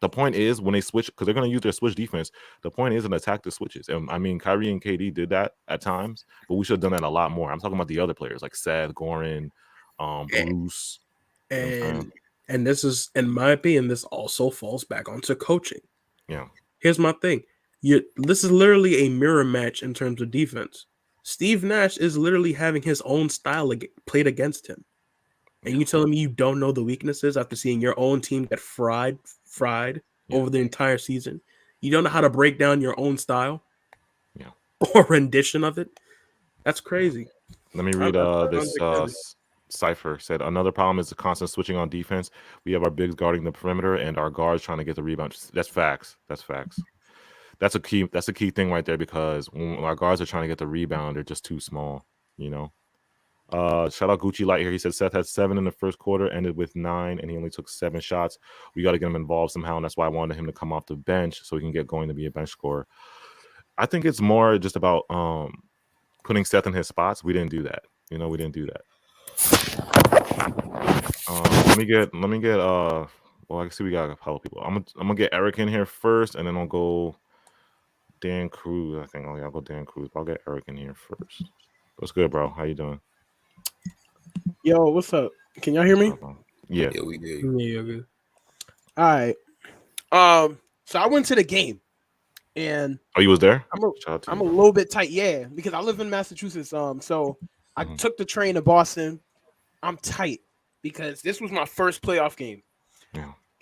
The point is when they switch, because they're gonna use their switch defense. The point is to attack the switches. And I mean, Kyrie and KD did that at times, but we should have done that a lot more. I'm talking about the other players like Seth, Goran, Bruce, and this is, in my opinion, this also falls back onto coaching. Yeah. Here's my thing. This is literally a mirror match in terms of defense. Steve Nash is literally having his own style played against him. And you telling me you don't know the weaknesses after seeing your own team get fried over the entire season? You don't know how to break down your own style? Yeah. Or rendition of it? That's crazy. Let me read this Cypher said another problem is the constant switching on defense. We have our bigs guarding the perimeter and our guards trying to get the rebound. That's facts. That's a key thing right there, because when our guards are trying to get the rebound, they're just too small, you know. Shout out Gucci Light here. He said Seth had 7 in the first quarter, ended with 9, and he only took 7 shots. We got to get him involved somehow, and that's why I wanted him to come off the bench so he can get going to be a bench scorer. I think it's more just about putting Seth in his spots. We didn't do that. We didn't do that. Let me get well, I see we got a couple people. I'm gonna get Eric in here first, and then I'll go Dan Cruz. I think I'll go Dan Cruz, but I'll get Eric in here first. What's good, bro? How you doing? Yo, what's up? Can y'all hear me? Yeah, we do. Yeah, good. All right. So I went to the game, and you was there? I'm a little bit tight, yeah, because I live in Massachusetts. So I took the train to Boston. I'm tight because this was my first playoff game,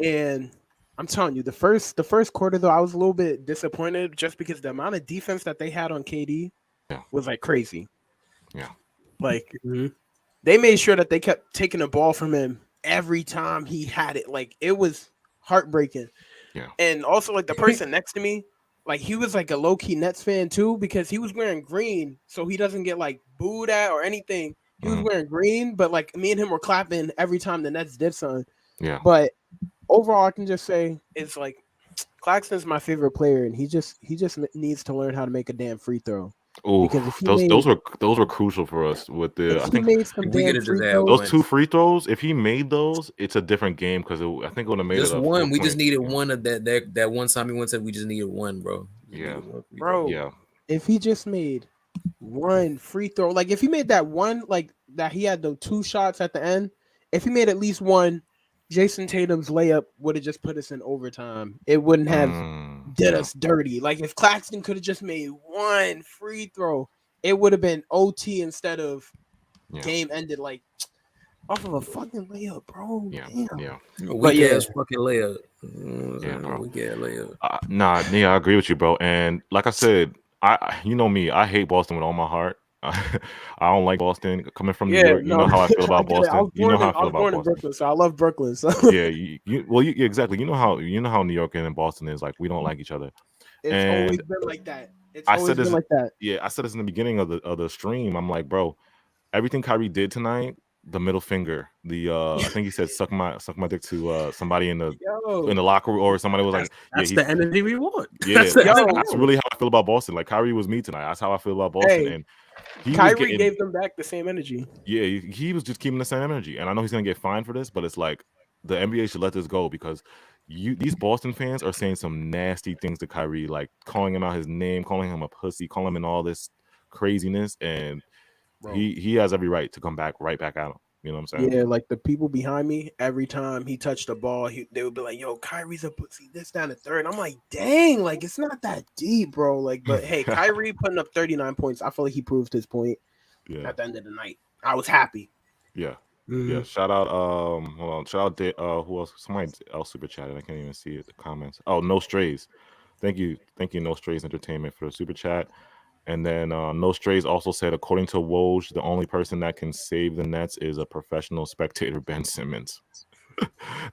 and I'm telling you, the first quarter though, I was a little bit disappointed just because the amount of defense that they had on KD was like crazy. Yeah, like they made sure that they kept taking the ball from him every time he had it. Like it was heartbreaking. Yeah, and also like the person next to me, like he was like a low key Nets fan too because he was wearing green, so he doesn't get like booed at or anything. He was wearing green, but like me and him were clapping every time the Nets did something. Yeah. But overall, I can just say it's like Claxton's my favorite player, and he just needs to learn how to make a damn free throw. Oh, those were crucial for us with the. I think those 2 free throws. If he made those, it's a different game because I think it would have made just it one. We just needed one of that one time he went said we just needed one, bro. Bro. Yeah. If he just made one free throw, like if he made that one, like that he had the 2 shots at the end. If he made at least one, Jason Tatum's layup would have just put us in overtime. It wouldn't have did us dirty. Like if Claxton could have just made one free throw, it would have been OT instead of Game ended like off of a fucking layup, bro. Yeah, Damn. yeah. Weak yeah. ass fucking layup. Yeah, bro. Weak ass layup. I agree with you, bro. And like I said, you know me, I hate Boston with all my heart. I don't like Boston. Coming from New York, you know how I feel about Boston. You know how I feel about born in Boston. Brooklyn, so I love Brooklyn. So Yeah, exactly. You know how New York and Boston is like. We don't like each other. it's And always been like that. It's I always said been this. like that. Yeah, I said this in the beginning of the stream. I'm like, bro, everything Kyrie did tonight, the middle finger, I think he said suck my dick to somebody in the locker room, or somebody was like, That's yeah, the energy we want. yeah, That's that's really how I feel about Boston. Like Kyrie was me tonight. That's how I feel about Boston. Hey, And he Kyrie was getting, gave them back the same energy. yeah, he was just keeping the same energy. And I know he's gonna get fined for this, but it's like the NBA should let this go because these Boston fans are saying some nasty things to Kyrie, like calling him out his name, calling him a pussy, calling him in all this craziness, and Bro. he has every right to come back right back at him. You know what I'm saying? Yeah, like the people behind me, every time he touched the ball, they would be like, "Yo, Kyrie's a pussy." This down the third. I'm like, "Dang, like it's not that deep, bro." Like, but hey, Kyrie putting up 39 points. I feel like he proved his point. Yeah. At the end of the night, I was happy. Yeah. Mm-hmm. Yeah. Shout out. Hold on. Shout out. Who else? Somebody else super chatted. I can't even see it. The comments. Oh, No Strays. Thank you, No Strays Entertainment for the super chat. And then No Strays also said, according to Woj, the only person that can save the Nets is a professional spectator, Ben Simmons.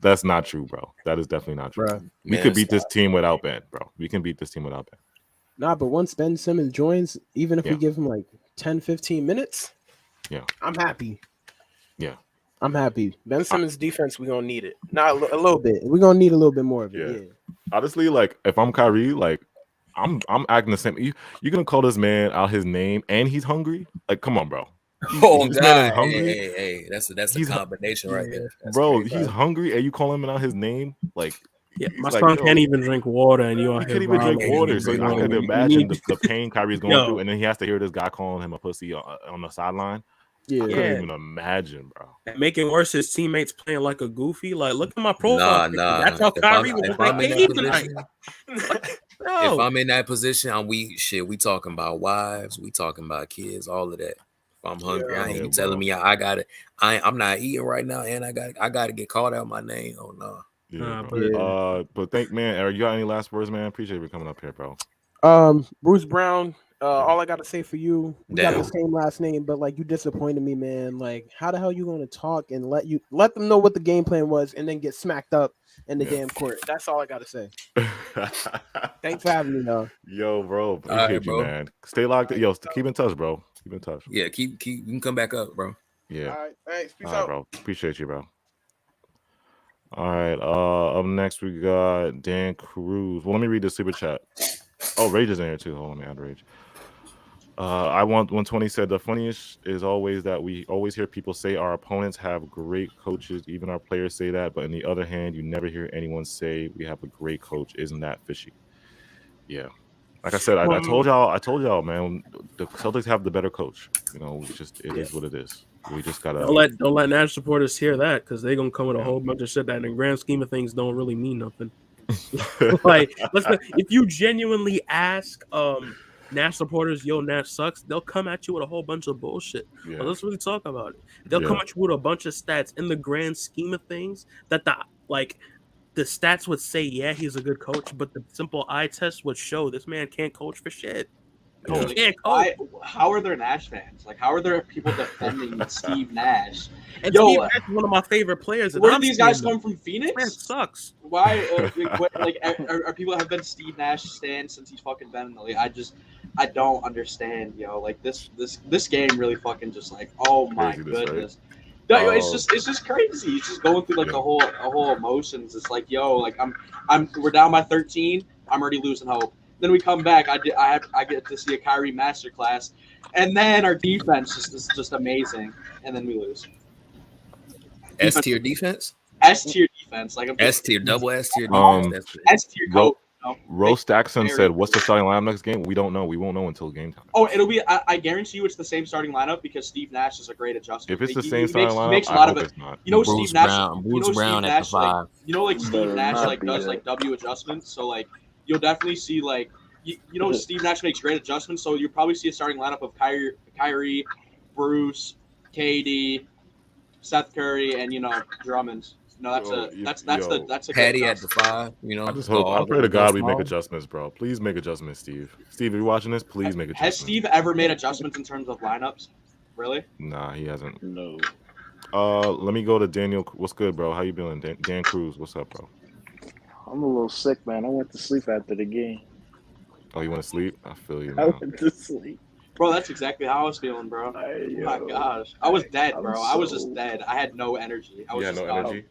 That's not true, bro. That is definitely not true. Bruh. We could beat this team without Ben, bro. We can beat this team without Ben. Nah, but once Ben Simmons joins, even if we give him like 10, 15 minutes, I'm happy. Yeah. I'm happy. Ben Simmons' defense, we're going to need it. Not a little bit. We're going to need a little bit more of it. Yeah. Honestly, like, if I'm Kyrie, like, I'm acting the same. You're gonna call this man out his name, and he's hungry. Like, come on, bro. Oh this God! man is hungry. Hey, that's a combination right there, bro. He's hungry, and you call him out his name. Like, my son can't even drink water, and you can't even drink water. So I could imagine the pain Kyrie's going through, and then he has to hear this guy calling him a pussy on the sideline. I couldn't even imagine, bro. And making worse, his teammates playing like a goofy. Like, look at my profile. Nah. That's how Kyrie was like KD tonight. If I'm in that position, we talking about wives, we talking about kids, all of that. If I'm hungry, I ain't telling me I got it. I'm not eating right now, and I got to get called out my name. Oh no. Yeah, but Eric, you got any last words, man? Appreciate you coming up here, bro. Bruce Brown, all I gotta say for you, we got the same last name, but like you disappointed me, man. Like, how the hell you gonna talk and let them know what the game plan was and then get smacked up in the damn court? That's all I gotta say. Thanks for having me, though. Yo, bro, appreciate you, man. Stay locked. Yo, keep in touch, bro. Keep in touch. Yeah, keep. You can come back up, bro. Yeah. All right, thanks. Peace out, bro. Appreciate you, bro. All right. Up next we got Dan Cruz. Well, let me read the super chat. Oh, Rage is in here too. Hold on, let me add Rage. I want 120 said the funniest is always that we always hear people say our opponents have great coaches. Even our players say that, but on the other hand, you never hear anyone say we have a great coach. Isn't that fishy? Yeah. Like I said, I told y'all, man, the Celtics have the better coach. You know, it is what it is. We just gotta don't let Nash supporters hear that because they're gonna come with a whole bunch of shit that in the grand scheme of things don't really mean nothing. Like, if you genuinely ask Nash supporters, yo, Nash sucks, they'll come at you with a whole bunch of bullshit. But let's really talk about it. They'll come at you with a bunch of stats in the grand scheme of things that the stats would say, yeah, he's a good coach, but the simple eye test would show this man can't coach for shit. He can't coach. How are there Nash fans? Like, how are there people defending Steve Nash? And Steve Nash is one of my favorite players. Where do these guys come from? Phoenix? Man sucks. Why? Are people have been Steve Nash stands since he's fucking been in the league? I don't understand, yo. Like this game really fucking just like, oh my goodness. Right? No, it's just crazy. It's just going through like the whole emotions. It's like, yo, like we're down by 13. I'm already losing hope. Then we come back. I get to see a Kyrie masterclass, and then our defense is just amazing, and then we lose. S tier defense. S tier defense, like S tier, double S tier defense. S tier coach. Rose Stackson said, "What's the starting lineup next game? We don't know. We won't know until game time." Oh, it'll be. I guarantee you, it's the same starting lineup because Steve Nash is a great adjustment. If it's the same starting lineup, makes a lot of it. It's not. You know, Bruce Steve Nash. Brown, Bruce Brown at the 5. Steve Nash does like W adjustments. So like, you'll definitely see like, Steve Nash makes great adjustments. So you'll probably see a starting lineup of Kyrie, Bruce, KD, Seth Curry, and Drummond. No, that's a Patty good at the 5. I just go hope. I all pray to go God we make small. adjustments, bro. Please make adjustments, Steve. Steve, if you're watching this, please make adjustments. Has Steve ever made adjustments in terms of lineups? Really? Nah, he hasn't. No. Let me go to Daniel. What's good, bro? How you feeling? Dan Cruz, what's up, bro? I'm a little sick, man. I went to sleep after the game. Oh, you want to sleep? I feel you, I man. went to sleep. Bro, that's exactly how I was feeling, bro. Oh my gosh. I was dead, bro. I was just dead. I had no energy. I was Yeah, just no energy.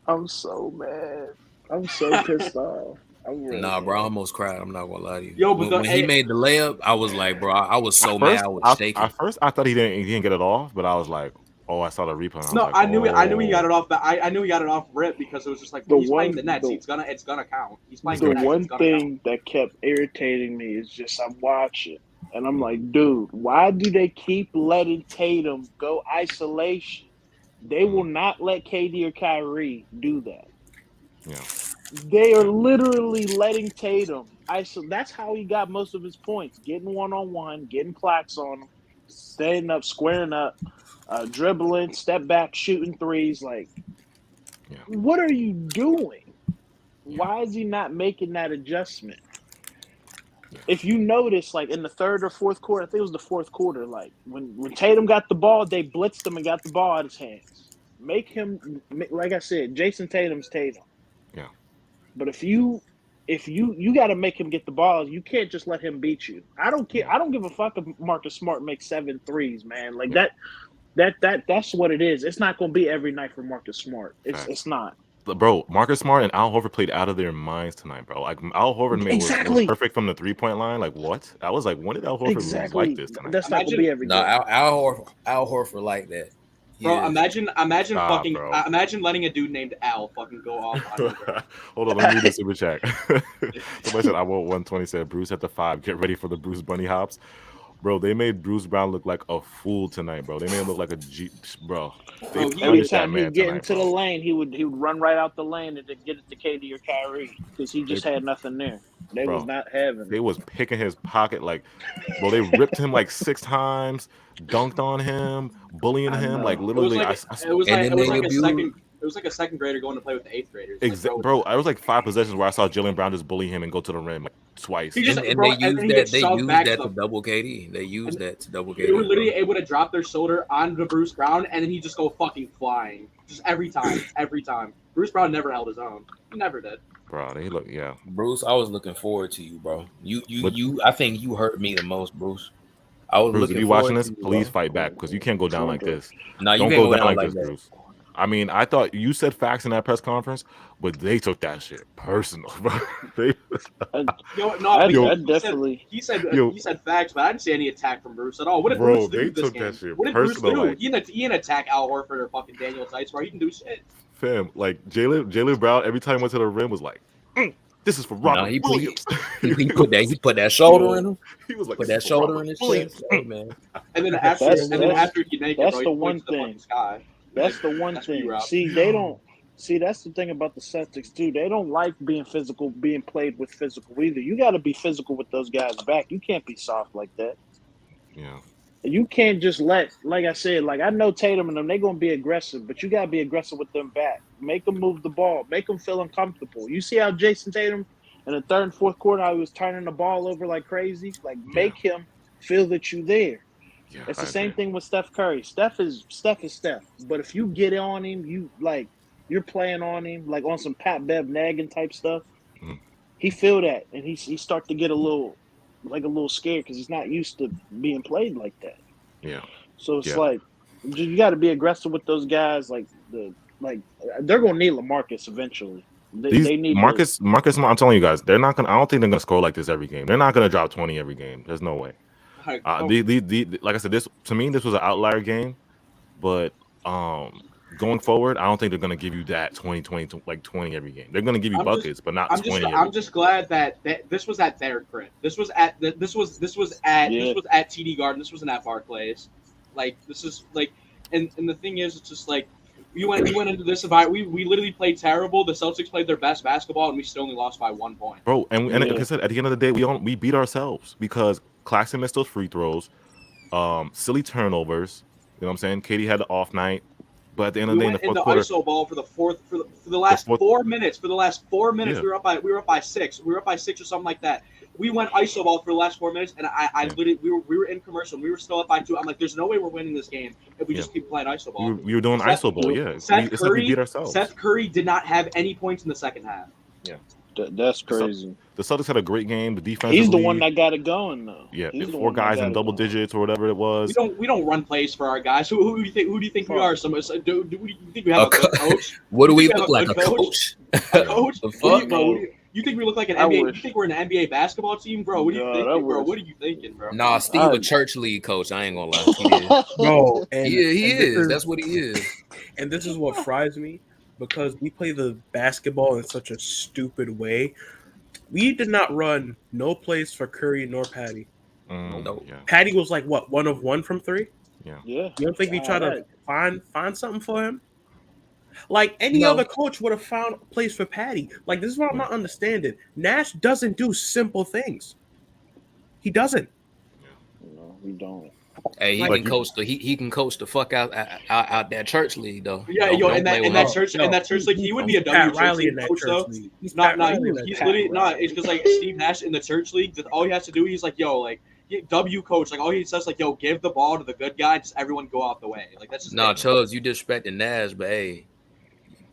I'm so mad. I'm so pissed off. Nah, bro, I almost cried. I'm not gonna lie to you. Yo, but when he made the layup, I was like, bro, I was so mad. I was shaking. At first, I thought he didn't get it off, but I was like, oh, I saw the replay. No, like, I knew he got it off. But I knew he got it off rip because it was just like he's playing the Nets. It's gonna count. He's playing the Nets. The one thing that kept irritating me is just I'm watching and I'm like, dude, why do they keep letting Tatum go isolation? They will not let KD or Kyrie do that. Yeah. They are literally letting Tatum that's how he got most of his points. Getting one-on-one, getting clocks on him, standing up, squaring up, dribbling, step back, shooting threes. Like, what are you doing? Why is he not making that adjustment? If you notice, like in the third or fourth quarter, I think it was the fourth quarter, like when Tatum got the ball, they blitzed him and got the ball out of his hands. Make him, like I said, Jason Tatum's Tatum. Yeah. But if you got to make him get the ball, you can't just let him beat you. I don't care. I don't give a fuck if Marcus Smart makes 7 threes, man. Like that's what it is. It's not going to be every night for Marcus Smart. It's not. Bro, Marcus Smart and Al Horford played out of their minds tonight, bro. Like Al Horford was perfect from the 3-point line. Like what? I was like, when did Al Horford lose like this tonight? That's not gonna be every day. No, Al Horford like that. Bro, imagine letting a dude named Al fucking go off on you, bro. Hold on, let me read the super chat. Somebody said I want 120. Said Bruce at the 5. Get ready for the Bruce Bunny hops. Bro, they made Bruce Brown look like a fool tonight, bro. They made him look like a G, bro. Every time he get into the lane, he would run right out the lane and then get it to KD or Kyrie because he just had nothing there. They was not having it. They was picking his pocket like, bro. They ripped him like 6 times, dunked on him, bullying him like literally. It was like a second grader going to play with the 8th graders. Exactly, bro. I was like 5 possessions where I saw Jaylen Brown just bully him and go to the rim like twice. They used that to double KD. They used that to double KD. They were literally able to drop their shoulder onto Bruce Brown, and then he just go fucking flying. Just every time. Bruce Brown never held his own. He never did. Bro, they look, Bruce, I was looking forward to you, bro. I think you hurt me the most, Bruce. I was Bruce, looking if you forward watching this, to you, please bro. fight back because you can't go down like this. No, you don't can't go down like this, that. Bruce. I mean, I thought you said facts in that press conference, but they took that shit personal, bro. He said facts, but I didn't see any attack from Bruce at all. What did Bruce do this game? What did Bruce do? Like, he didn't attack Al Horford or fucking Daniel Tice, bro. He didn't do shit. Fam, like Jaylen Brown, every time he went to the rim was like, this is for Robert Williams. He put that shoulder in him. He was like, put that shoulder in his chest, man. And then after he naked, that's bro, the one thing. That's the one thing. See, they don't. See, that's the thing about the Celtics too. They don't like being physical, being played with physical either. You got to be physical with those guys back. You can't be soft like that. Yeah. You can't just like I said, like I know Tatum and them, they're gonna be aggressive, but you gotta be aggressive with them back. Make them move the ball. Make them feel uncomfortable. You see how Jason Tatum in the third and fourth quarter, how he was turning the ball over like crazy. Like make him feel that you're there. Yeah, it's the same thing with Steph Curry. Steph is Steph. But if you get on him, you're playing on him like on some Pat Bev nagging type stuff. Mm-hmm. He feel that, and he start to get a little scared because he's not used to being played like that. Yeah. So it's like you got to be aggressive with those guys. Like they're gonna need LaMarcus eventually. They need Marcus. I'm telling you guys, they're not gonna. I don't think they're gonna score like this every game. They're not gonna drop 20 every game. There's no way. Like I said, this to me, this was an outlier game, but going forward, I don't think they're gonna give you that 20 every game. They're gonna give you buckets, but not 20. I'm just glad that this was at their crib. This was at TD Garden. This wasn't at Barclays. Like this is like, and the thing is, it's just like we went into this about we literally played terrible. The Celtics played their best basketball, and we still only lost by 1 point. Bro, and like I said, at the end of the day, we beat ourselves because Claxton missed those free throws, silly turnovers. You know what I'm saying? KD had the off night, but at the end of We the day, in went the into fourth quarter, ISO ball for the last 4 minutes. For the last 4 minutes, Yeah. we were up by 6. We were up by 6 or something like that. We went ISO ball for the last 4 minutes, and I literally we were in commercial. And we were still up by 2. I'm like, there's no way we're winning this game if we just keep playing ISO ball. we were doing ISO ball. Yeah, it's like we beat ourselves. Seth Curry did not have any points in the second half. Yeah, that's crazy. The Celtics had a great game. The defense. He's the one that got it going though. Yeah, He's the 4 one that guys got in it double going. digits or whatever it was. We don't run plays for our guys. Who do you think we are? Do you think we have a good coach? What do we have look a like? good A coach? A coach? The What fuck? do you think we look like an I NBA? wish. You think we're an NBA basketball team, bro? What are you God, thinking, I bro? wish. What are you thinking, bro? Nah, Steve a church league coach. I ain't gonna lie. He is. Bro, and He and is. That's what he is. And this is what fries me because we play the basketball in such a stupid way. We did not run no plays for Curry nor Patty. No. Yeah. Patty was like what 1 of 1 from 3. Yeah. You don't think we try to find something for him? Like any No. other coach would have found a place for Patty. Like this is what I'm not understanding. Nash doesn't do simple things. He doesn't. No, we don't. Hey, he Like can coach the he can coach the fuck out that church league though. Yeah, Don't- yo, don't in play that with in that him. church No, in that church league, he would be a Pat W church Riley in league that coach church though. league. He's Not Pat not Riley in that he's Pat literally Riley. not. It's because like Steve Nash in the church league. That all he has to do, he's like, yo, like W coach. Like all he says, like, yo, give the ball to the good guy. Just everyone go out the way. Like that's just No, it. Chubbs, you disrespecting Nash, but hey,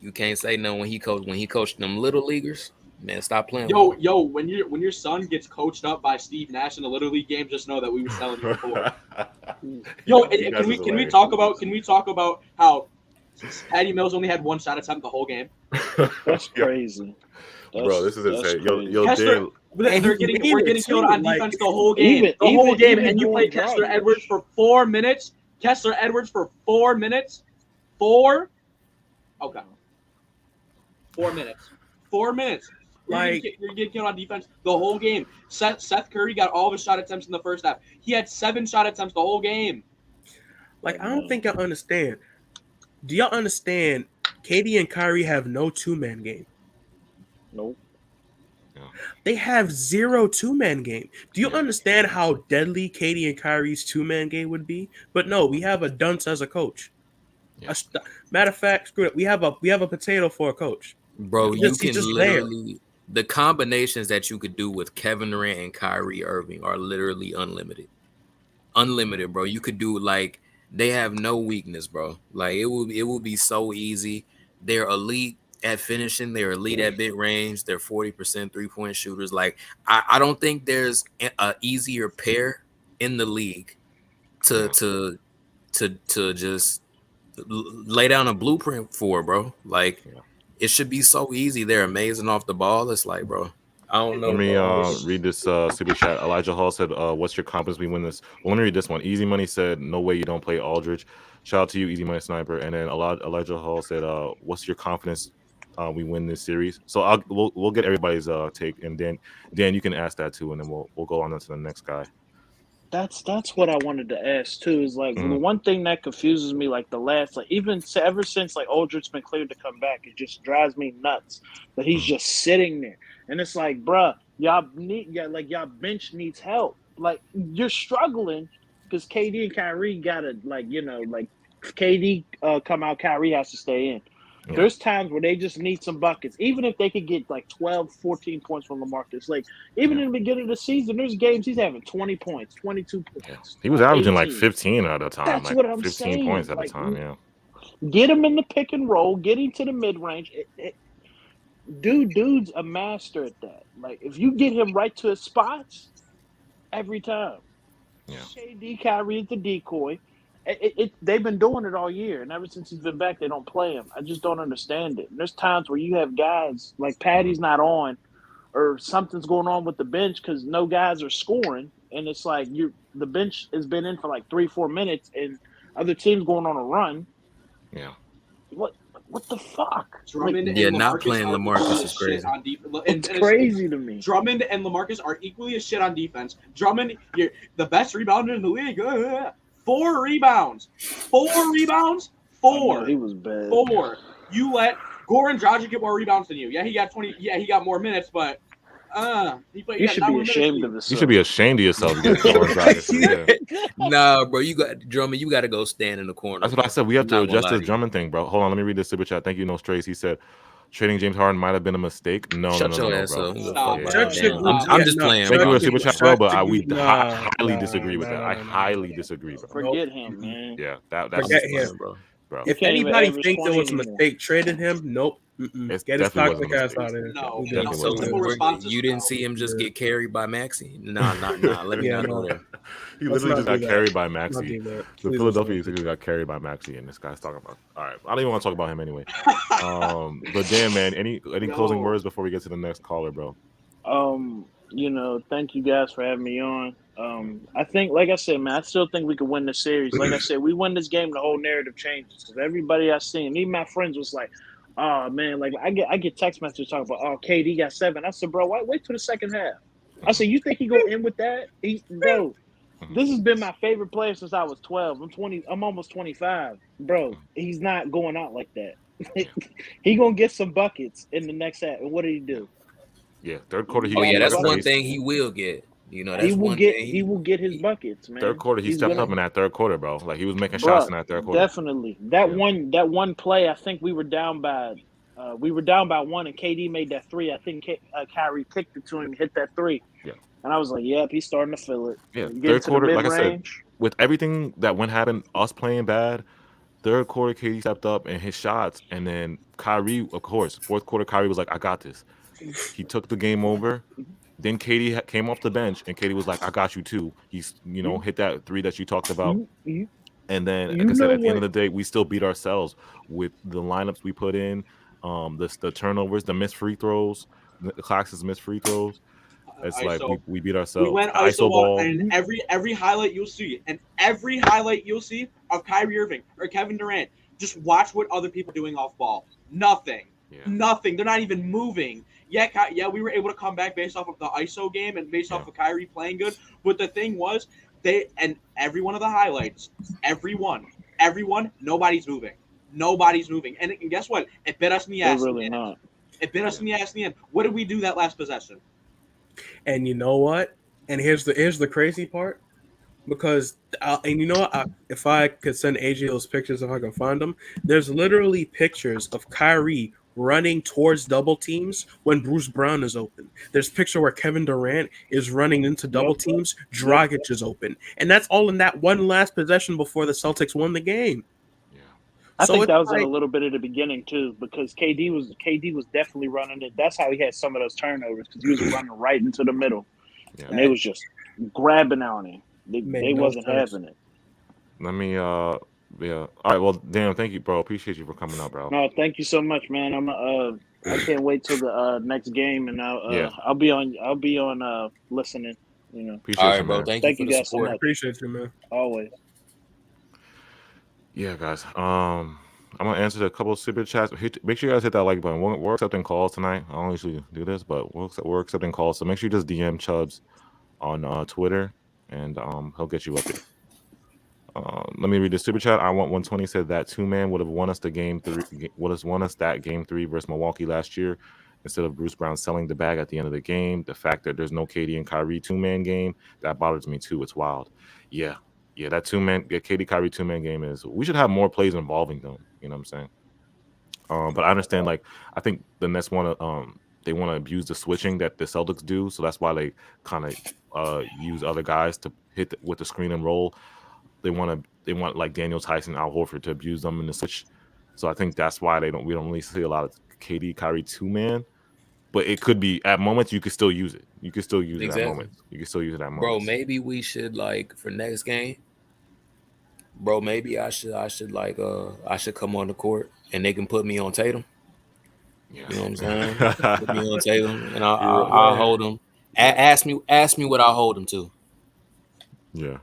you can't say no when he coached them little leaguers. Man, stop playing. with him. Yo, when your son gets coached up by Steve Nash in the Little League game, just know that we were selling you before. Yo, You guys can is we hilarious. talk about how Patty Mills only had 1 shot attempt the whole game? That's Yeah. crazy. Bro, this is That's insane. crazy. Yo, Kessler, Dan, we're getting killed on like, defense the whole game. even And you play during Kessler Dragic. Edwards for 4 minutes. Kessler Edwards for 4 minutes. 4. Okay. 4 minutes. 4 minutes. Like- You're getting killed on defense the whole game. Seth Curry got all of his shot attempts in the first half. He had 7 shot attempts the whole game. Like, I don't think y'all understand. Do y'all understand KD and Kyrie have no 2-man game? Nope. They have 0 2-man game. Do you understand how deadly KD and Kyrie's 2-man game would be? But no, we have a dunce as a coach. Yeah. Matter of fact, screw it. We have a potato for a coach. Bro, He's you just- can he's just there. literally the combinations that you could do with Kevin Durant and Kyrie Irving are literally unlimited. Unlimited, bro. You could do like they have no weakness, bro. Like it will be so easy. They're elite at finishing. They're elite at mid range. They're 40% 3-point shooters. Like I don't think there's a easier pair in the league to just lay down a blueprint for, bro. Like it should be so easy. They're amazing off the ball. It's like, bro, I don't know. let me bro. read this super chat. Elijah Hall said, what's your confidence we win this? Well, let me read this one. Easy Money said, no way you don't play Aldridge. Shout out to you, Easy Money Sniper. And then Elijah Hall said, what's your confidence we win this series? So we'll get everybody's take, and Dan, you can ask that too, and then we'll go on to the next guy. That's what I wanted to ask too. Is like the one thing that confuses me, like the last, like even ever since like Aldridge's been cleared to come back, it just drives me nuts that he's just sitting there, and it's like, bruh, y'all bench needs help. Like you're struggling because KD and Kyrie gotta KD come out, Kyrie has to stay in. Yeah. There's times where they just need some buckets. Even if they could get like 12, 14 points from LaMarcus. Like, even in the beginning of the season, there's games he's having 20 points, 22 points. He was averaging like 18. 15 at a time. That's like what I'm 15 saying. points at a Like, time, yeah. Get him in the pick and roll, get him to the mid-range. Dude's a master at that. Like, if you get him right to his spots, every time. Yeah. KD, Kyrie is the decoy. They've been doing it all year, and ever since he's been back, they don't play him. I just don't understand it. And there's times where you have guys like Patty's not on, or something's going on with the bench because no guys are scoring, and it's like the bench has been in for like 3-4 minutes, and other teams going on a run. Yeah. What the fuck? Drummond and not LaMarcus playing are LaMarcus equally is as shit crazy. on defense. It's crazy to me. Drummond and LaMarcus are equally as shit on defense. Drummond, you're the best rebounder in the league. 4 rebounds. 4 rebounds. 4. He was bad. 4. You let Goran Dragic get more rebounds than you. Yeah, he got 20. Yeah, he got more minutes, but You should be ashamed of yourself. You should be ashamed of yourself. Nah, bro, you got Drummond. You got to go stand in the corner. That's what I said. We have to adjust the Drummond thing, bro. Hold on, let me read this super chat. Thank you, No Strays. He said trading James Harden might have been a mistake. No, Shut no, your ass bro. up. I'm just playing. Thank you for the super chat, bro. But we highly disagree with that. I highly disagree, bro. Forget him, man. Yeah, that's forget him, bro. If anybody thinks it was a mistake trading him, nope. Get his toxic ass out of here. No, you didn't see him just get carried by Maxey? Nah. Let me not go there. He literally just got carried by Maxey. The Philadelphia Sixers got carried by Maxey, and this guy's talking about. All right, I don't even want to talk about him anyway. But damn, man, any closing words before we get to the next caller, bro? Thank you guys for having me on. I think, like I said, man, I still think we could win the series. Like I said, we win this game, the whole narrative changes. Because everybody I seen, even my friends was like, "Oh man," like I get text messages talking about, "Oh, KD got 7." I said, "Bro, wait till the second half." I said, "You think he go in with that?" Bro, this has been my favorite player since I was 12. I'm almost 25, bro. He's not going out like that. He gonna get some buckets in the next half. And what did he do? Yeah, third quarter. That's one thing he will get. That's he will get his buckets, man. Third quarter, he stepped up in that third quarter, bro. Like he was making shots in that third quarter. Definitely. That one play, I think we were down by 1, and KD made that 3. I think Kyrie kicked it to him, hit that 3. Yeah. And I was like, yep, he's starting to feel it. Yeah, third quarter, like I said, with everything that happened, us playing bad, third quarter, KD stepped up and his shots, and then Kyrie, of course, fourth quarter, Kyrie was like, I got this. He took the game over. Then KD came off the bench, and KD was like, I got you too. He's, hit that 3 that you talked about. And then, like I said, at the end of the day, we still beat ourselves with the lineups we put in, the turnovers, the missed free throws, the Clax's missed free throws. It's like we beat ourselves. We went ISO ball, and every highlight you'll see, of Kyrie Irving or Kevin Durant, just watch what other people are doing off ball. Nothing. Yeah. Nothing. They're not even moving. Yeah, we were able to come back based off of the ISO game and based off of Kyrie playing good. But the thing was, every one of the highlights, everyone, nobody's moving. And guess what? It bit us in the ass. They're really not. It bit us in the ass in the end. What did we do that last possession? And you know what? And here's the crazy part. Because if I could send AJ those pictures, if I can find them, there's literally pictures of Kyrie running towards double teams when Bruce Brown is open. There's a picture where Kevin Durant is running into double teams, Dragic is open. And that's all in that one last possession before the Celtics won the game. Yeah. I think that was in a little bit at the beginning too, because KD was definitely running it. That's how he had some of those turnovers, because he was running right into the middle. Yeah. And they was just grabbing on him. They wasn't having it. Let me yeah. All right. Well, damn. Thank you, bro. Appreciate you for coming out, bro. No, thank you so much, man. I can't wait till the next game, and I'll be on listening. Appreciate all right, you, bro. Man. Thank you for the guys support. So much. Appreciate you, man. Always. Yeah, guys. I'm gonna answer a couple of super chats. Make sure you guys hit that like button. We're accepting calls tonight. I don't usually do this, but we're accepting calls. So make sure you just DM Chubbs on Twitter, and he'll get you up there. Let me read the super chat. I want 120 said that 2-man would have won us that game 3 versus Milwaukee last year instead of Bruce Brown selling the bag at the end of the game. The fact that there's no KD and Kyrie 2-man game, that bothers me too. It's wild. Yeah, that 2-man, KD Kyrie 2-man game we should have more plays involving them. You know what I'm saying? But I understand. Like, I think the Nets want to abuse the switching that the Celtics do, so that's why they kind of use other guys to hit with the screen and roll. They want like Daniel Tyson, Al Horford to abuse them in the switch. So I think that's why we don't really see a lot of KD Kyrie 2-man. But it could be at moments you could still use it. You could still use it at moments. You can still use it at moments. Bro, maybe we should, like, for next game. Bro, maybe I should come on the court and they can put me on Tatum. Yeah. You know what I'm saying? Put me on Tatum and I'll hold him. Ask me what I'll hold him to. Yeah.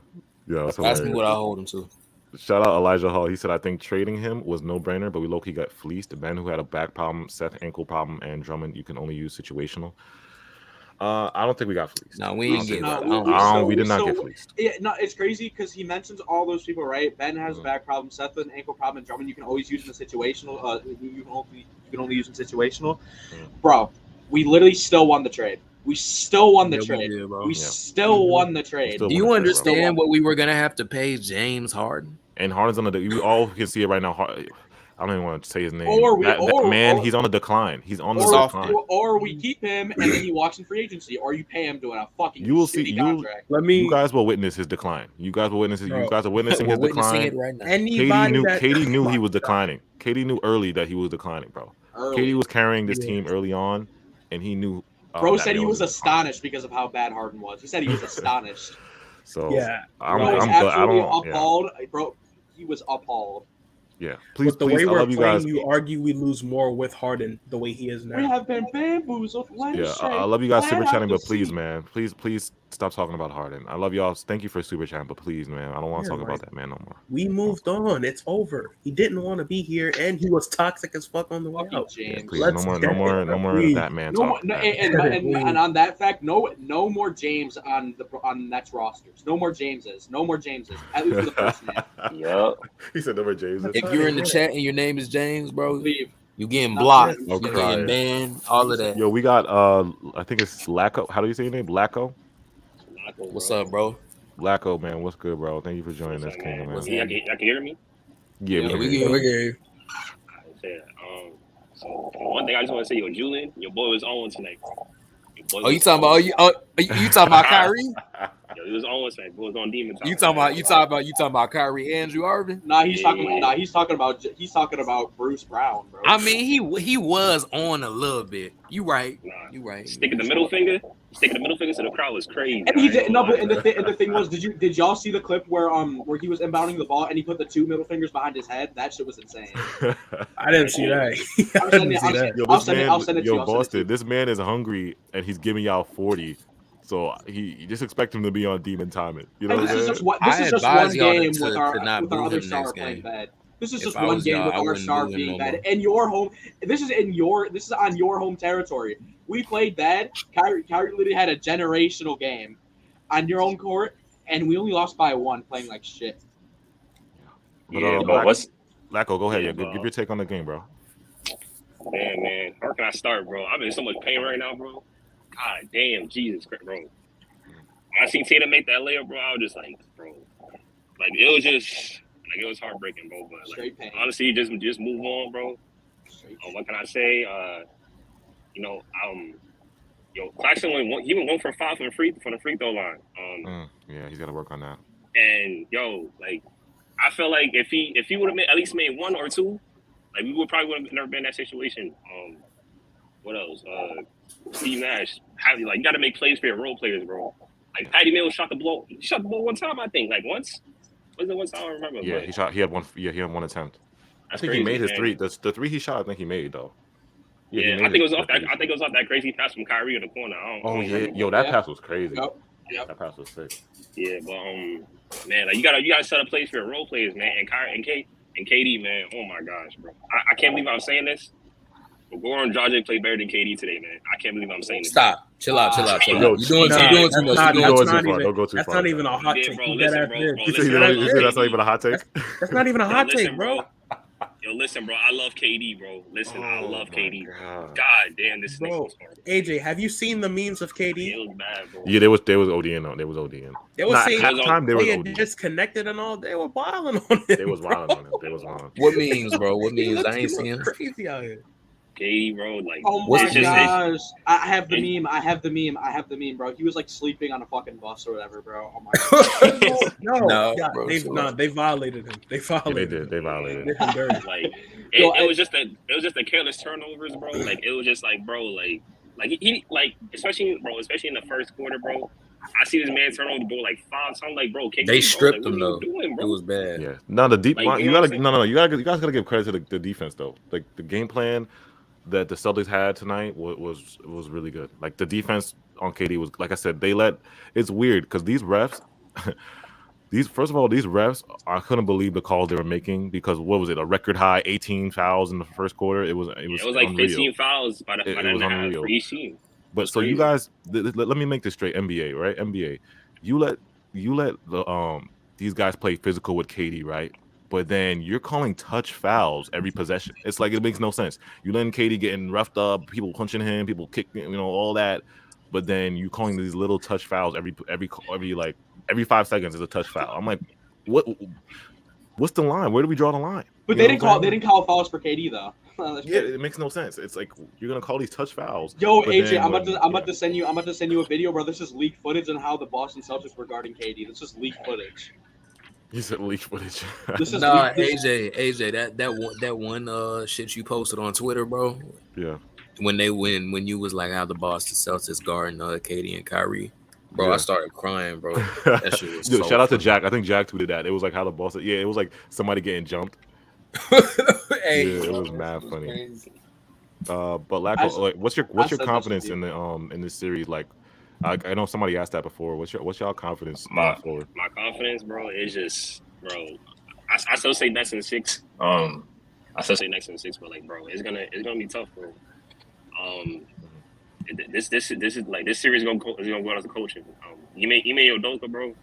Yeah, ask me what I hold him to. Shout out Elijah Hall. He said, I think trading him was no brainer, but we low-key got fleeced. Ben, who had a back problem, Seth ankle problem, and Drummond, you can only use situational. I don't think we got fleeced. No, we didn't get we did not get fleeced. Yeah, no, it's crazy because he mentions all those people, right? Ben has a back problem, Seth an ankle problem, and Drummond you can always use in the situational. You can only use in situational. Bro, we literally still won the trade. We still won the Yeah, we trade. did, bro. We Yeah. still won the trade. Still Do you won the trade, bro. understand what we were gonna have to pay James Harden? And Harden's on the. We all can see it right now. I don't even want to say his name. Or we, that or, man, or, he's on the decline. He's on the or, decline. or we keep him and then he walks in free agency, or you pay him to a fucking You will shitty see. contract. You guys will witness his decline. You guys will witness. Bro, You guys are witnessing his witnessing decline. it right now. KD knew he was declining. KD knew early that he was declining, bro. KD was carrying this team early on, and he knew. Bro said he was astonished because of how bad Harden was. He said he was astonished. So yeah, I'm absolutely glad. appalled, bro. He was appalled. Yeah, please. But the way I we're love you playing, guys. you argue we lose more with Harden the way he is now. We have been bamboozled. Yeah, I love you guys super chatting, but please, man, please stop talking about Harden. I love y'all. Thank you for super chatting, but please, man, I don't want to talk about that man no more. We moved on. It's over. He didn't want to be here, and he was toxic as fuck on the way out. Yeah, please, no more of that man talk. And on that fact, no more James on Nets rosters. No more Jameses. No more Jameses. At least for the first man. Yep. He said no more Jameses. If you're in the chat and your name is James, bro, leave. You getting blocked. Oh, You getting banned. All of that. Yo, we got I think it's Lacko. How do you say your name? Lacko? What's up, bro? Lacko, man. What's good, bro? Thank you for joining us, King, man. Y'all can hear me? Yeah, we can hear you. So one thing I just want to say, yo, Julian, your boy was on tonight. Oh, you talking about? You talking about Kyrie? Yo, he was on tonight. Boy was on demon time. You talking about Kyrie, Andrew Irvin? Nah, he's talking about Bruce Brown, bro. I mean, he was on a little bit. You right. You right. Sticking the middle finger to the crowd was crazy. And he did but the thing was, did y'all see the clip where he was inbounding the ball and he put the two middle fingers behind his head? That shit was insane. I didn't see that. I'll send it to you. Yo, Boston, this man is hungry and he's giving y'all 40. So you just expect him to be on demon timing. You know, this is just one game with our other star playing bad. This is just one game with our star being bad. And your home, this is on your home territory. We played bad. Kyrie literally had a generational game on your own court, and we only lost by 1 playing like shit. But, Lacko, go ahead. Yeah, give your take on the game, bro. Man, where can I start, bro? I'm in so much pain right now, bro. God damn, Jesus Christ, bro. When I seen Tatum make that layup, bro, I was just like, bro. Like, it was heartbreaking, bro. But, like, honestly, just move on, bro. What can I say? Claxton went 1 for 5 from the free throw line. Yeah, he's got to work on that. And, I feel like if he would have at least made 1 or 2, like, we would never been in that situation. What else? Steve Nash, you got to make plays for your role players, bro. Like Patty Mills shot the ball one time, I think. Like once. Was it one time? I don't remember. Yeah, he had one attempt. I think he made his 3. The 3 he shot, I think he made though. Yeah, I think it was off that crazy pass from Kyrie in the corner. That pass was crazy. Yep. That pass was sick. Yeah, but man, like you gotta set up plays for your role players, man. And Kyrie and KD, man. Oh my gosh, bro. I can't believe I'm saying this. But Goran Dragic played better than KD today, man. I can't believe I'm saying this. Stop. Chill out. You're doing too much. Don't go too far. That's not even a hot take. That's not even a hot take. That's not even a hot take, bro. Yo, listen, bro. I love KD, bro. Listen, I love KD. God damn, this thing was horrible. AJ, have you seen the memes of KD? It was bad, bro. Yeah, there was ODN though. There was ODN. They were saying halftime they were disconnected and all. They were wilding on it. They was wilding on him. They was wilding. What memes, bro? What memes? I ain't seen crazy out here. KD, bro, like, oh my gosh, I have the meme, bro. He was like sleeping on a fucking bus or whatever, bro. Oh my god, they violated him. They violated him. Like, it was just the careless turnovers, bro. Like, it was just like, bro, like he especially in the first quarter, bro. I see this man turn over the ball like 5 times. Like, bro, they stripped him though. It was bad. Yeah, no, the deep. You guys gotta give credit to the defense though. Like the game plan that the Celtics had tonight was really good. Like the defense on KD was, like I said, it's weird because these refs, these refs, I couldn't believe the calls they were making because what was it, a record high 18 fouls in the first quarter? It was like unreal. 15 fouls by the half for each team. But so you guys, let me make this straight. NBA, right? NBA, you let the these guys play physical with KD, right? But then you're calling touch fouls every possession. It's like it makes no sense. You letting KD getting roughed up, people punching him, people kicking, all that. but then you calling these little touch fouls every 5 seconds is a touch foul. I'm like, what's the line? Where do we draw the line? But they didn't call fouls for KD though. Yeah, it makes no sense. It's like you're gonna call these touch fouls. Yo, AJ, I'm about to send you a video, bro. This is leaked footage on how the Boston Celtics were guarding KD. This is leaked footage. You said leaked footage. This is AJ, that one shit you posted on Twitter, bro. Yeah. When you was like how the Boston Celtics guarding KD and Kyrie, bro, I started crying, bro. That shit was shout out to Jack. I think Jack tweeted that. It was like how the Boston. Yeah, it was like somebody getting jumped. Hey, yeah, it was mad funny. But Lacko, what's your confidence in this series? Like, I know somebody asked that before. What's y'all confidence moving forward? My confidence, bro, is just, bro. I still say next in 6. I still say next in 6, but like, bro, it's gonna be tough, bro. This is like this series is gonna go out as a coaching. Ime Udoka, bro,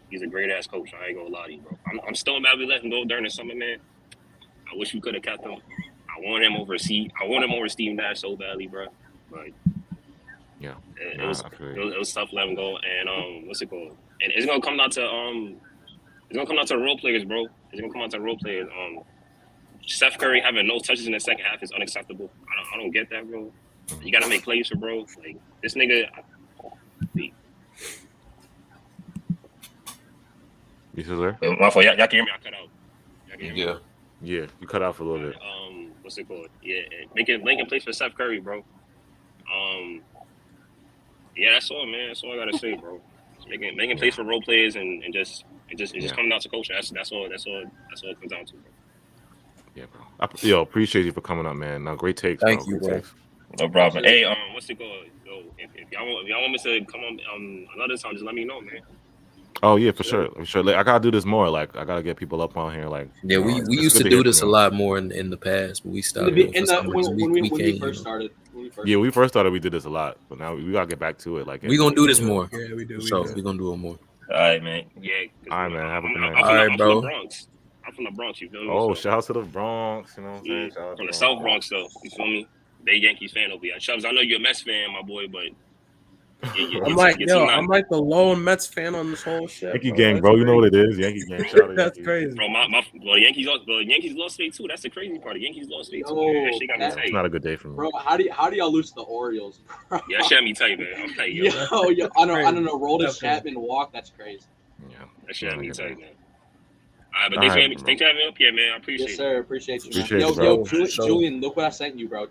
he's a great ass coach. I ain't gonna lie to you, bro. I'm still mad we let him go during the summer, man. I wish we could have kept him. I want him over Steve Nash so badly, bro. Like, yeah, it was tough to let him go. And what's it called? And it's gonna come down to the role players, bro. It's gonna come down to role players. Steph Curry having no touches in the second half is unacceptable. I don't get that, bro. You gotta make plays for bro. Like this nigga. You still there? My fault. Y'all can hear me. I cut out. Yeah, you cut out for a little bit. What's it called? Yeah, making plays for Steph Curry, bro. Yeah, that's all, man. That's all I gotta say, bro. Making plays for role players and just coming down to coaching. That's all it comes down to, bro. Yeah, bro. Appreciate you for coming up, man. Now, great takes. Thank you, bro. No problem. Hey, what's it called? Yo, if y'all want me to come on another time, just let me know, man. Oh yeah, for sure. Like, I gotta do this more. Like I gotta get people up on here. Like we used to do this a lot more in the past, but we stopped. When we first started. Yeah, we first started. We did this a lot, but now we gotta get back to it. Like we gonna do this more. Yeah, we do. So we gonna do it more. All right, man. Yeah. All right, man. Have a good night. All right, bro. I'm from the Bronx. You feel me? Oh, shout out to the Bronx. You know what I'm saying? Yeah, from the South Bronx, though. You feel me? Big Yankees fan over here. Chubbs, I know you're a Mets fan, my boy, but I'm like the lone Mets fan on this whole shit. Yankee gang, bro. You know what it is, Yankee gang. That's crazy, bro. The Yankees lost today too. That's the crazy part. The Yankees lost today too. That shit got me tight. It's not a good day for me, bro. How do y'all lose to the Orioles, bro? Yeah, that shit got me tight, man. I'm tight, yo. I don't know. Rolled Chapman walk. That's crazy. Yeah, that shit got me tight, man. All right, but thanks for having me up here, man. I appreciate it. Yes, sir. Appreciate you, man. Yo, Julian, look what I sent you, bro.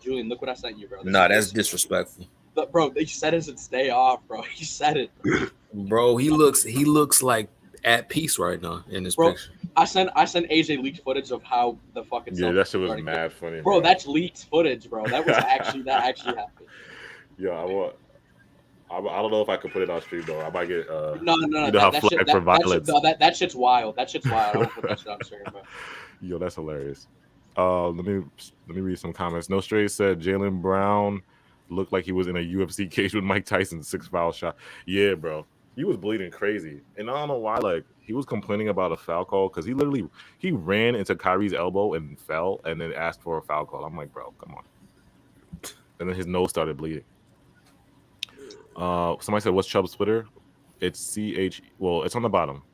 Nah, that's disrespectful. Bro, he said it's its day off, bro. He said it. Bro, he looks like at peace right now in this picture. I sent AJ leaked footage of how the fucking that shit was mad funny. Bro, that's leaked footage, bro. That actually happened. Yo, I don't know if I could put it on stream though. I might get no. That shit's wild. I don't put that shit on stream, bro. Yo, that's hilarious. Let me read some comments. No Stray said Jaylen Brown looked like he was in a UFC cage with Mike Tyson's 6 foul shot. Yeah, bro. He was bleeding crazy. And I don't know why, like, he was complaining about a foul call because he ran into Kyrie's elbow and fell and then asked for a foul call. I'm like, bro, come on. And then his nose started bleeding. Somebody said, what's Chubb's Twitter? It's it's on the bottom.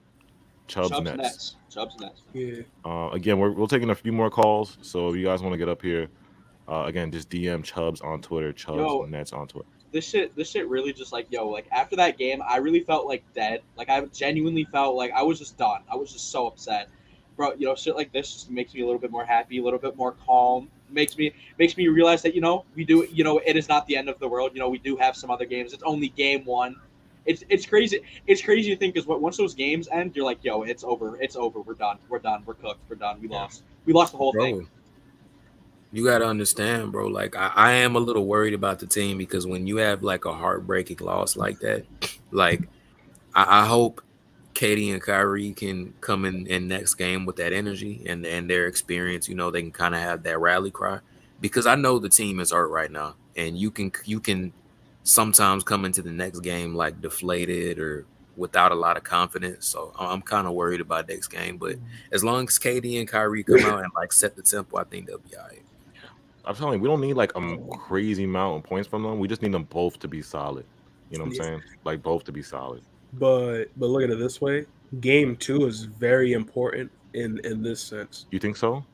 Chubb's Nets. Chubb's Nets. Yeah. Again, we're taking a few more calls. So if you guys want to get up here, again, just DM Chubbs on Twitter, Chubbs Nets on Twitter. This shit really just like after that game, I really felt like dead. Like I genuinely felt like I was just done. I was just so upset, bro. Shit like this just makes me a little bit more happy, a little bit more calm. Makes me realize that we do it is not the end of the world. We do have some other games. It's only game 1. It's crazy. It's crazy to think because once those games end, you're like, yo, it's over. It's over. We're done. We're cooked. We're done. We lost the whole thing. You got to understand, bro. Like, I am a little worried about the team because when you have, like, a heartbreaking loss like that, like, I hope KD and Kyrie can come in next game with that energy and their experience. They can kind of have that rally cry because I know the team is hurt right now. And you can sometimes come into the next game, like, deflated or without a lot of confidence. So I'm kind of worried about next game. But as long as KD and Kyrie come out and, like, set the tempo, I think they'll be all right. I'm telling you, we don't need like a crazy amount of points from them. We just need them both to be solid. You know what I'm saying? Like both to be solid. But look at it this way: Game 2 is very important in this sense. You think so?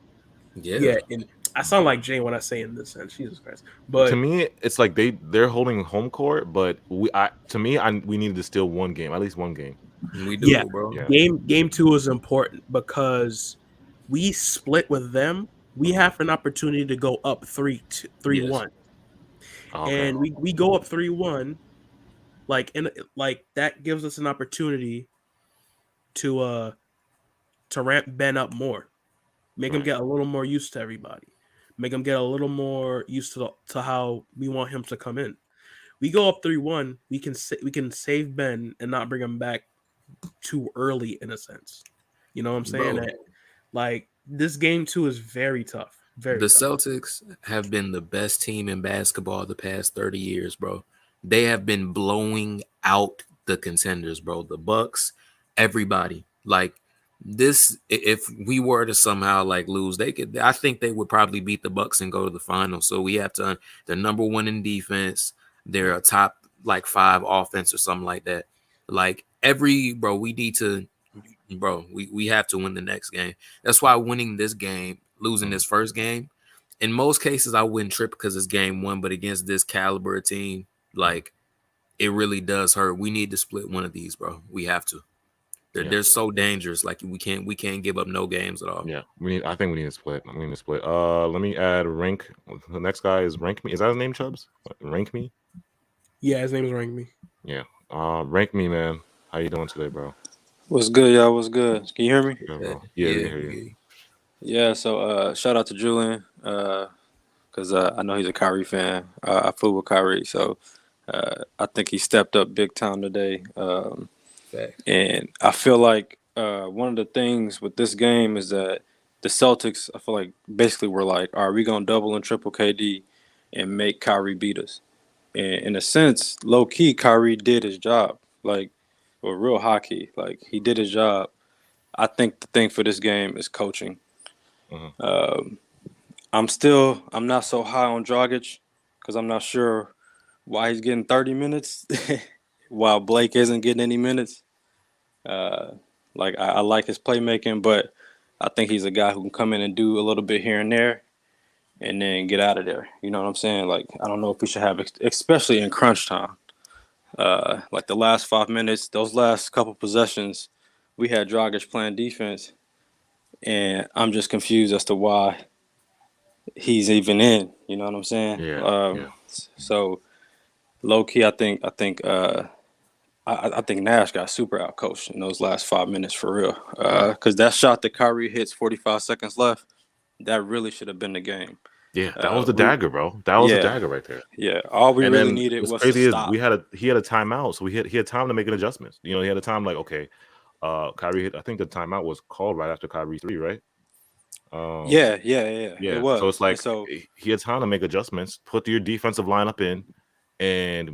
Yeah. Yeah, and I sound like Jay when I say in this sense. Jesus Christ! To But me, it's like they're holding home court, but we needed to steal one game, at least one game. We yeah, do, bro. Yeah. game 2 is important because we split with them. We have an opportunity to go up 3-1, Okay. and we go up 3-1. Like that gives us an opportunity to ramp Ben up more, make him Right. get a little more used to everybody, make him get a little more used to how we want him to come in. We go up 3-1, we can save Ben and not bring him back too early in a sense. You know what I'm saying? Bro. Like this game 2 is very tough. Very The tough. Celtics have been the best team in basketball the past 30 years, bro. They have been blowing out the contenders, bro. The Bucks, everybody. Like this, if we were to somehow like lose, I think they would probably beat the Bucks and go to the finals. So we have to, they're number one in defense. They're a top like 5 offense or something like that. Like we need to, bro, we have to win the next game. That's why winning this game, losing this first game, in most cases I wouldn't trip because it's game 1, but against this caliber team, like it really does hurt. We need to split one of these, bro. We have to. They're so dangerous. Like we can't give up no games at all. Yeah, I think we need to split. We need to split. Let me add rank. The next guy is Rank Me. Is that his name, Chubbs? Rank Me. Yeah, his name is Rank Me. Yeah. Rank Me, man. How you doing today, bro? What's good, y'all? What's good? Can you hear me? Good, bro. Yeah, we can hear you. Yeah. So, shout out to Julian, because I know he's a Kyrie fan. I flew with Kyrie, so I think he stepped up big time today. And I feel like one of the things with this game is that the Celtics, I feel like basically were like, all right, we gonna double and triple KD and make Kyrie beat us. And in a sense, low key, Kyrie did his job. Like, or real hockey, like he did his job. I think the thing for this game is coaching. I'm not so high on Dragic because I'm not sure why he's getting 30 minutes while Blake isn't getting any minutes. Like I like his playmaking, but I think he's a guy who can come in and do a little bit here and there and then get out of there. You know what I'm saying? Like, I don't know if we should have, especially in crunch time. Like the last 5 minutes, those last couple possessions, we had Dragic playing defense, and I'm just confused as to why he's even in. You know what I'm saying? Yeah. So low key, I think Nash got super outcoached in those last 5 minutes for real. Because that shot that Kyrie hits 45 seconds left, that really should have been the game. Yeah, that was the dagger, bro. That was the dagger right there. Yeah, all we really needed was crazy to stop. He had a timeout, so he had time to make an adjustment. You know, he had a time like, okay, Kyrie hit. I think the timeout was called right after Kyrie 3, right? Yeah. It was. So it's like he had time to make adjustments, put your defensive lineup in, and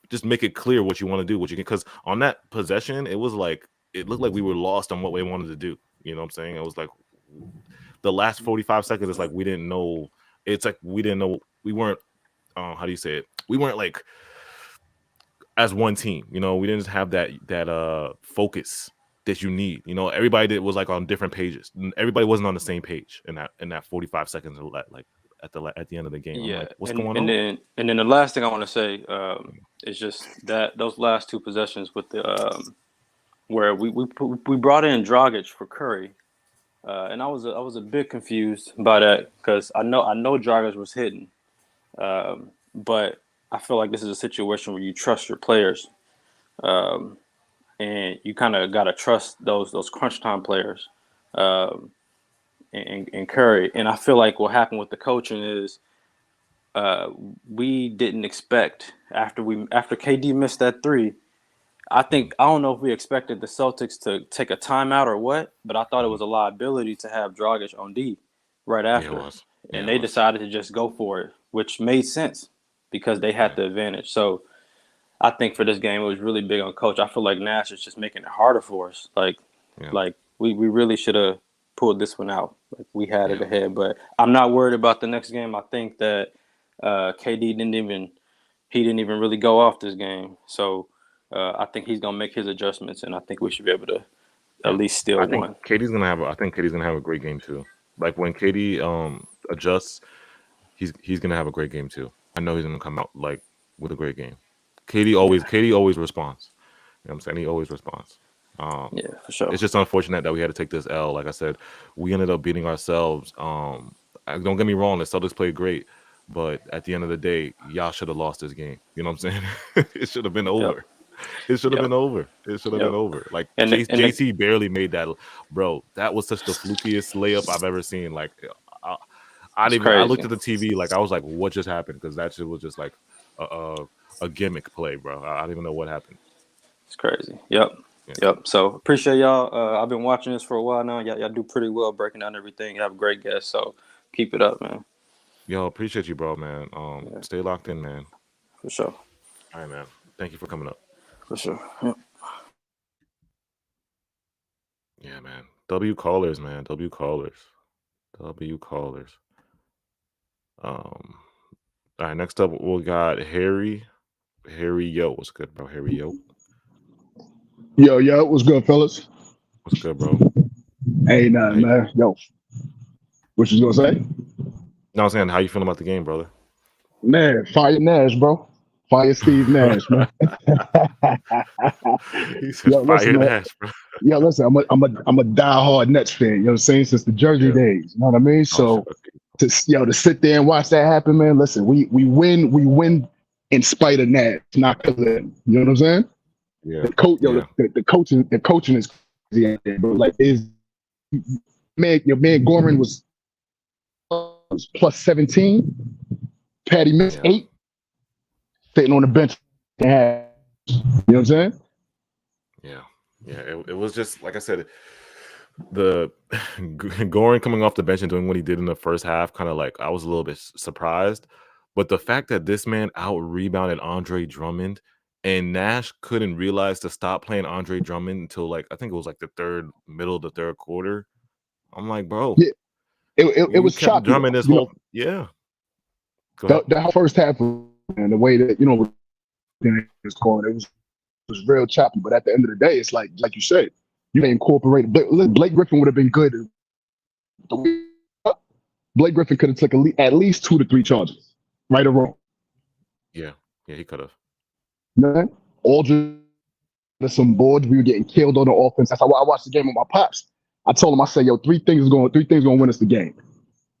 just make it clear what you want to do, what you can. Because on that possession, it was like it looked like we were lost on what we wanted to do. You know what I'm saying? It was like the last 45 seconds. It's like we didn't know. It's like we didn't know. We weren't. How do you say it? We weren't like as one team. You know, we didn't have that focus that you need. You know, everybody was like on different pages. Everybody wasn't on the same page in that 45 seconds. Like at the end of the game. Yeah. I'm like, what's going on? And then the last thing I want to say is just that those last 2 possessions with the where we brought in Dragic for Curry, and I was a bit confused by that because I know Dragic was hitting, but I feel like this is a situation where you trust your players, and you kind of got to trust those crunch time players, and Curry. And I feel like what happened with the coaching is we didn't expect after KD missed that 3. I don't know if we expected the Celtics to take a timeout or what, but I thought it was a liability to have Dragic on D right after. Yeah, it was. And they decided to just go for it, which made sense because they had the advantage. So I think for this game, it was really big on coach. I feel like Nash is just making it harder for us. Like we really should have pulled this one out. Like we had it ahead, but I'm not worried about the next game. I think that KD didn't even he didn't even really go off this game. So I think he's gonna make his adjustments, and I think we should be able to at least steal I think one. KD's gonna have. I think KD's gonna have a great game too. Like when KD adjusts, he's gonna have a great game too. I know he's gonna come out like with a great game. KD always responds. You know what I'm saying? He always responds. Yeah, for sure. It's just unfortunate that we had to take this L. Like I said, we ended up beating ourselves. Don't get me wrong, the Celtics played great, but at the end of the day, y'all should have lost this game. You know what I'm saying? It should have been over. It should have been over. It should have been over. Like JC barely made that, bro. That was such the flukiest layup I've ever seen. Like I looked at the TV, like I was like, what just happened? Because that shit was just like a gimmick play, bro. I don't even know what happened. It's crazy. Yep. So appreciate y'all. I've been watching this for a while now. Y'all do pretty well breaking down everything. You have a great guest, so keep it up, man. Yo, appreciate you, bro, man. Stay locked in, man. For sure. All right, man. Thank you for coming up. For sure. Yep. Yeah, man. W callers, man. W callers. All right, next up we got Harry. Harry Yo. What's good, bro? Harry Yo. Yo, what's good, fellas? What's good, bro? Ain't nothing, man. Yo, what you gonna say? No, I'm saying, how you feeling about the game, brother? Man, fire Nash, bro. Fire Steve Nash, man. He said fire Nash, bro. Yo, listen, I'm a diehard Nets fan. You know what I'm saying? Since the Jersey days. You know what I mean? So to sit there and watch that happen, man. Listen, we win in spite of Nash, not because of him. You know what I'm saying? Yeah. The coaching is crazy out there, bro. Like your man Gorman was plus 17. Patty missed 8. Sitting on the bench. You know what I'm saying? Yeah. It was just like I said, the Goran coming off the bench and doing what he did in the first half, kind of like I was a little bit surprised. But the fact that this man out rebounded Andre Drummond, and Nash couldn't realize to stop playing Andre Drummond until like I think it was like the middle of the third quarter. I'm like, bro, yeah, it was choppy. Drummond this whole The first half and the way that was calling it was real choppy. But at the end of the day, it's like you said, you incorporate Blake Griffin would have been good. Blake Griffin could have took at least 2 to 3 charges, right or wrong. Yeah, he could have. Man, Aldridge, some boards. We were getting killed on the offense. That's how I watched the game with my pops. I told him, I said, yo, three things going to win us the game.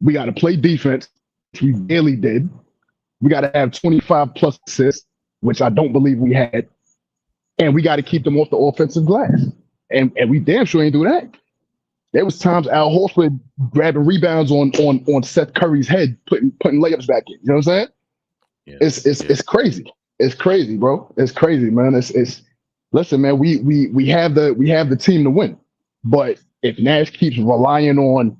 We got to play defense, which we barely did. We got to have 25 plus assists, which I don't believe we had. And we got to keep them off the offensive glass. And we damn sure ain't do that. There was times Al Horford grabbing rebounds on Seth Curry's head, putting layups back in. You know what I'm saying? Yeah. It's crazy. It's crazy, bro. It's crazy, man. It's listen, man. We have the team to win, but if Nash keeps relying on,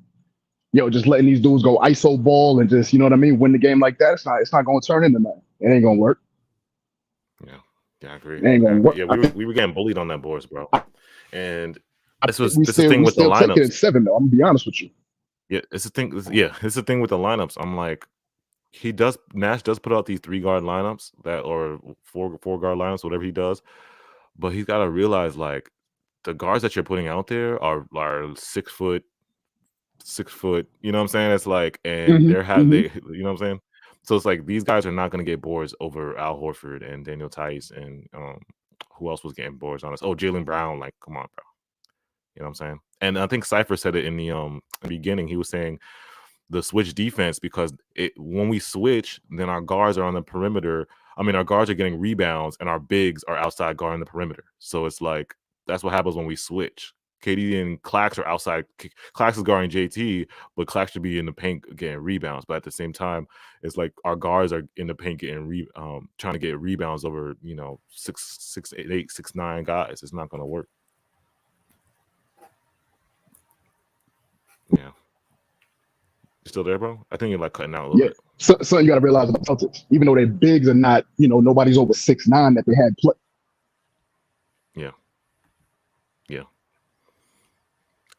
just letting these dudes go ISO ball and just, you know what I mean, win the game like that, it's not going to turn into that. It ain't going to work. Yeah, I agree. It ain't going to work. Yeah, we were getting bullied on that boards, bro. And this is the thing with the lineups. Taking it 7 though. I'm gonna be honest with you. Yeah, it's the thing. It's the thing with the lineups. I'm like, Nash does put out these 3-guard lineups or 4-guard lineups, whatever he does. But he's got to realize, like, the guards that you're putting out there are 6 foot. You know what I'm saying? It's like, and they, you know what I'm saying? So it's like these guys are not going to get boards over Al Horford and Daniel Tice and who else was getting boards on us? Oh, Jaylen Brown. Like, come on, bro. You know what I'm saying? And I think Cypher said it in the beginning. He was saying the switch defense, because when we switch, then our guards are on the perimeter. I mean, our guards are getting rebounds and our bigs are outside guarding the perimeter. So it's like that's what happens when we switch. KD and Clax are outside. Clax is guarding JT, but Clax should be in the paint getting rebounds. But at the same time, it's like our guards are in the paint getting trying to get rebounds over 6'8", 6'9" guys. It's not going to work. Yeah. You still there, bro? I think you're like cutting out a little bit. So you got to realize about Celtics, even though their bigs are not, nobody's over 6'9" that they had play. Yeah.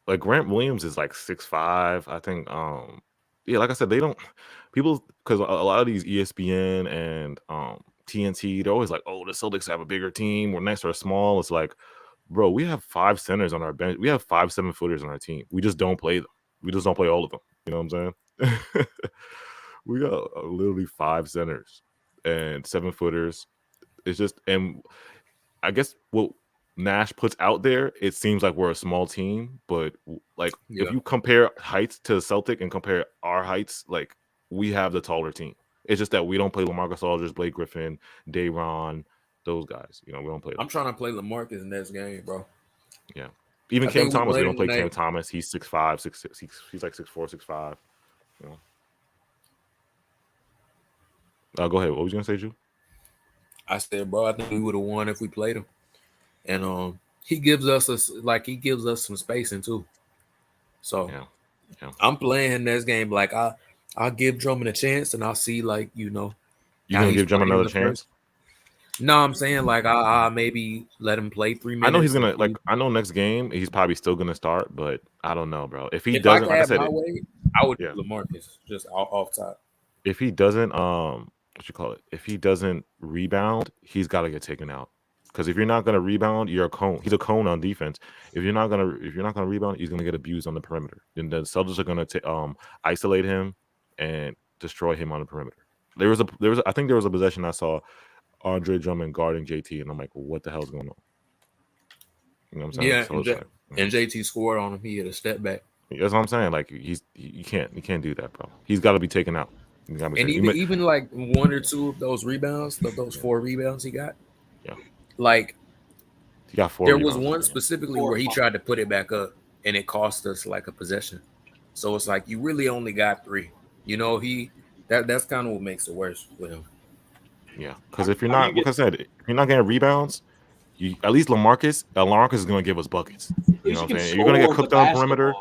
Like Grant Williams is like 6'5", I think. Like I said, they don't people, because a lot of these ESPN and TNT, they're always like, oh, the Celtics have a bigger team. We're next or small. It's like, bro, we have 5 centers on our bench. We have 5 7-footers on our team. We just don't play them. We just don't play all of them. You know what I'm saying? We got literally 5 centers and 7-footers. It's just, and I guess what Nash puts out there, it seems like we're a small team, but like if you compare heights to Celtic and compare our heights, like we have the taller team. It's just that we don't play LaMarcus Aldridge, Blake Griffin, Dayron, those guys. You know, we don't play them. I'm trying to play LaMarcus in this game, bro. Yeah. Even Cam Thomas, we don't play Cam Thomas. He's 6'5", 6'6". He's like 6'4", 6'5". You know. Go ahead. What was you gonna say, Drew? I said, bro, I think we would have won if we played him. And he gives us some spacing too. So yeah. I'm playing this game like I'll give Drummond a chance, and I'll see, like, you know. You gonna give Drummond another chance? No, I'm saying like I maybe let him play 3 minutes. I know he's gonna I know next game he's probably still gonna start, but I don't know, bro. If he doesn't, like I said, I would do LaMarcus just off top. If he doesn't, if he doesn't rebound, he's got to get taken out. Because if you're not gonna rebound, you're a cone. He's a cone on defense. If you're not gonna rebound, he's gonna get abused on the perimeter. And the Celtics are gonna isolate him and destroy him on the perimeter. I think there was a possession I saw Andre Drummond guarding JT, and I'm like, well, what the hell's going on? You know what I'm saying? Yeah, So and JT scored on him. He had a step back. That's what I'm saying. Like you can't do that, bro. He's got to be taken out. And even like 1 or 2 of those rebounds, those 4 rebounds he got. Yeah. Like he got 4. There was one specifically where he tried to put it back up, and it cost us like a possession. So it's like you really only got 3. You know, that's kind of what makes it worse with him. Yeah, because if you're not, like I said, if you're not getting rebounds, at least LaMarcus is going to give us buckets. You know what I'm saying? You're going to get cooked on the perimeter.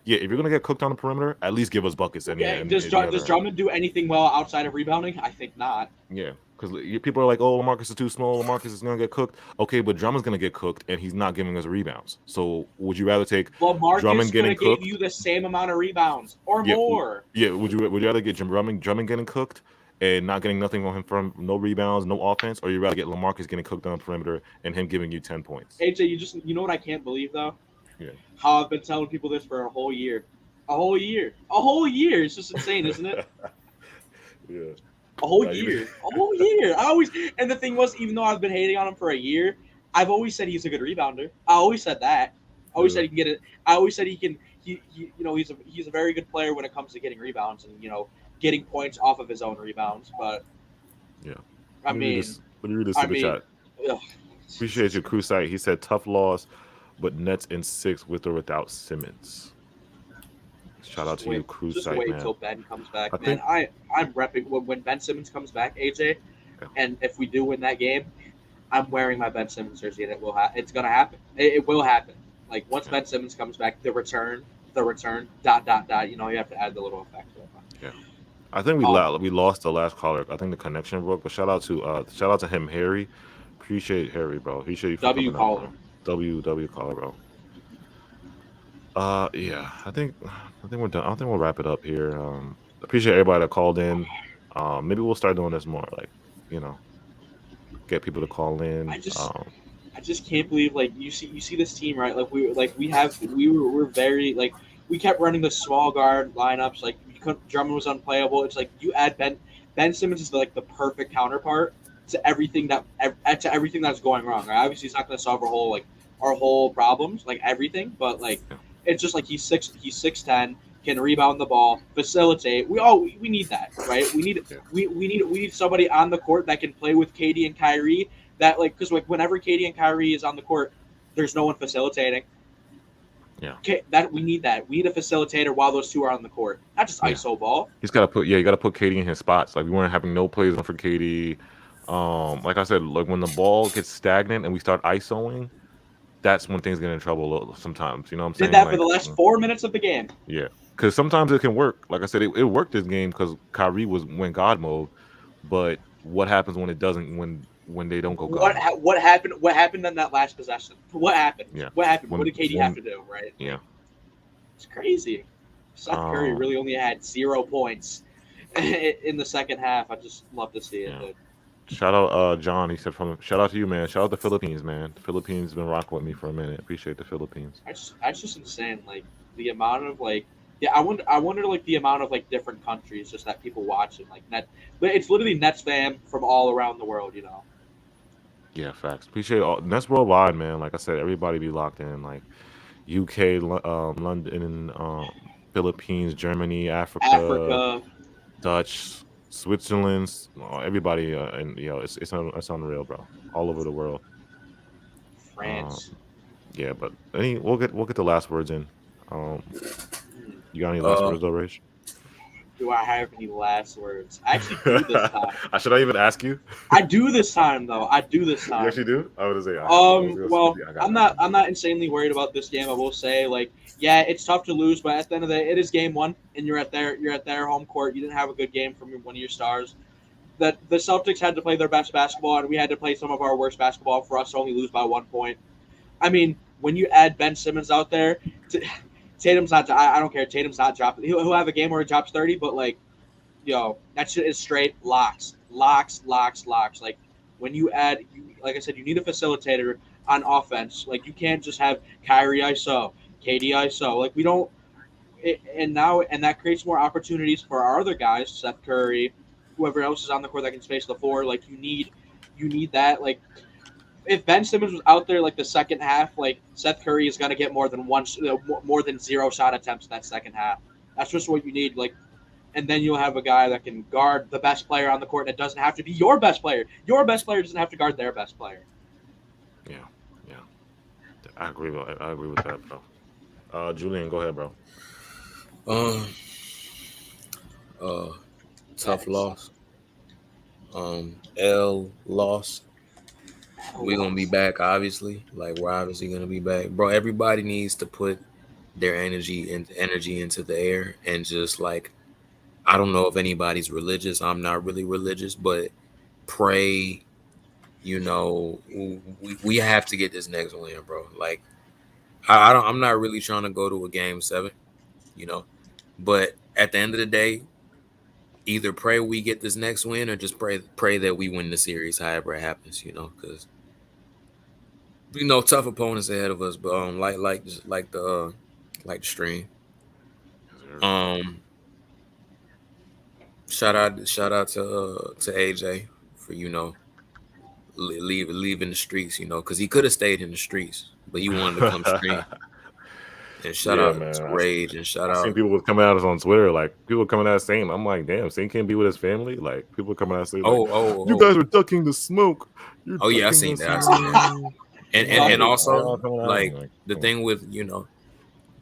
Yeah, if you're going to get cooked on the perimeter, at least give us buckets. Does Drummond do anything well outside of rebounding? I think not. Yeah, because people are like, oh, LaMarcus is too small. LaMarcus is going to get cooked. Okay, but Drummond's going to get cooked, and he's not giving us rebounds. So would you rather take Drummond getting cooked? Give you the same amount of rebounds or more. Yeah, would you rather get Drummond getting cooked and not getting nothing on him from no rebounds, no offense, or you rather get LaMarcus getting cooked on the perimeter and him giving you 10 points? AJ, you know what I can't believe though? Yeah. How I've been telling people this for a whole year. A whole year. It's just insane, isn't it? Yeah. A whole year. And the thing was, even though I've been hating on him for a year, I've always said he's a good rebounder. I always said that. I always said he can get it. I always said he can. He's a very good player when it comes to getting rebounds and getting points off of his own rebounds. But yeah, let me read this super chat. Appreciate your crew site. He said tough loss, but Nets in 6 with or without Simmons. Shout out to you, crew site, man. Just wait till Ben comes back, man. I'm repping when Ben Simmons comes back, AJ, and if we do win that game, I'm wearing my Ben Simmons jersey, and it's gonna happen. It will happen. Like once Ben Simmons comes back, the return. You have to add the little effect to it. Yeah. I think we lost the last caller. I think the connection broke. But shout out to him, Harry. Appreciate Harry, bro. Appreciate you for W caller. W caller, bro. Yeah. I think we're done. I think we'll wrap it up here. Appreciate everybody that called in. Maybe we'll start doing this more. Like, get people to call in. I just can't believe you see this team, right? We're very we kept running the small guard lineups. Like Drummond was unplayable. It's like you add Ben Simmons is the perfect counterpart to everything that's going wrong. Right? Obviously, he's not going to solve our whole problems, everything. But it's just he's 6'10", can rebound the ball, facilitate. We need that, right? We need somebody on the court that can play with KD and Kyrie. That because whenever KD and Kyrie is on the court, there's no one facilitating. Yeah. Okay, we need that. We need a facilitator while those two are on the court, not just ISO ball. You got to put KD in his spots. Like we weren't having no plays for KD. Like I said, when the ball gets stagnant and we start ISOing, that's when things get in trouble sometimes. You know what I'm saying? Did that for the last 4 minutes of the game. Yeah, because sometimes it can work. Like I said, it worked this game because Kyrie went God mode. But what happens when it doesn't? When they don't go God mode? What happened? What happened in that last possession? What happened? Yeah. What happened? What did KD have to do? Right? Yeah. It's crazy. Seth Curry really only had 0 points in the second half. I just love to see it. Yeah. Shout out John. He said shout out to you, man. Shout out the Philippines, man. The Philippines been rocking with me for a minute. Appreciate the Philippines. That's just insane. Like the amount of like, yeah, I wonder like the amount of like different countries just that people watching like net. But it's literally Nets fam from all around the world. Yeah, facts. Appreciate all. That's worldwide, man. Like I said, everybody be locked in. Like UK, London, Philippines, Germany, Africa, Africa, Dutch, Switzerland, everybody, and it's unreal, bro. All over the world. France. Yeah, but we'll get the last words in. You got any last words, though, Rach? Do I have any last words? I actually do this time. Should I even ask you? I do this time though. I do this time. You actually do? I would say. Well, I'm not insanely worried about this game. I will say, like, yeah, it's tough to lose, but at the end of the day, it is game one, and you're at their home court. You didn't have a good game from one of your stars. That the Celtics had to play their best basketball, and we had to play some of our worst basketball for us to only lose by 1 point. I mean, when you add Ben Simmons out there, Tatum's not. I don't care. Tatum's not dropping. He'll have a game where he drops 30, but like, that shit is straight locks. Like when you add, like I said, you need a facilitator on offense. Like you can't just have Kyrie ISO, KD ISO. Like we don't. And that creates more opportunities for our other guys, Seth Curry, whoever else is on the court that can space the floor. Like you need that. Like if Ben Simmons was out there like the second half, like Seth Curry is gonna get more than 0 shot attempts in that second half. That's just what you need. Like, and then you'll have a guy that can guard the best player on the court, and it doesn't have to be your best player. Your best player doesn't have to guard their best player. Yeah. I agree with that, bro. Julian, go ahead, bro. Tough loss. L loss. We're gonna be back, obviously. Like we're obviously gonna be back, bro. Everybody needs to put their energy into the air and just like, I don't know if anybody's religious. I'm not really religious, but pray. We have to get this next win, bro. Like I'm not really trying to go to a game 7, but at the end of the day, either pray we get this next win or just pray that we win the series, however it happens, because tough opponents ahead of us, but like the stream. Shout out to AJ for leaving the streets, because he could have stayed in the streets, but he wanted to come stream. And shout out to Rage and shout out. I seen people was coming at us on Twitter, like people coming at us saying, I'm like, damn, Saint can't be with his family. Like people coming at us saying, you guys are ducking the smoke. I seen that. And also like the thing with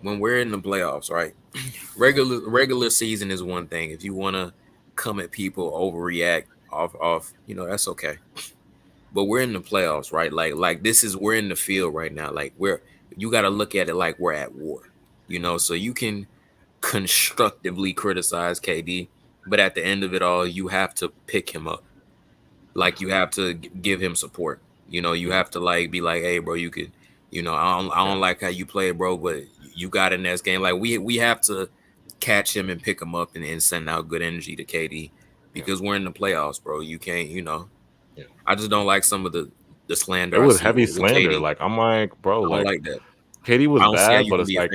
when we're in the playoffs, right? Regular season is one thing. If you want to come at people, overreact off, that's okay. But we're in the playoffs, right? Like we're in the field right now. Like you got to look at it like we're at war, so you can constructively criticize KD, but at the end of it all, you have to pick him up. Like you have to give him support. You have to like be like, hey, bro, you could, I don't like how you play, bro, but you got in this game. Like we have to catch him and pick him up and send out good energy to KD because we're in the playoffs, bro. You can't, I just don't like some of the slander. It was heavy slander. KD. Like I'm like, bro, I don't like that. KD was bad, but it's like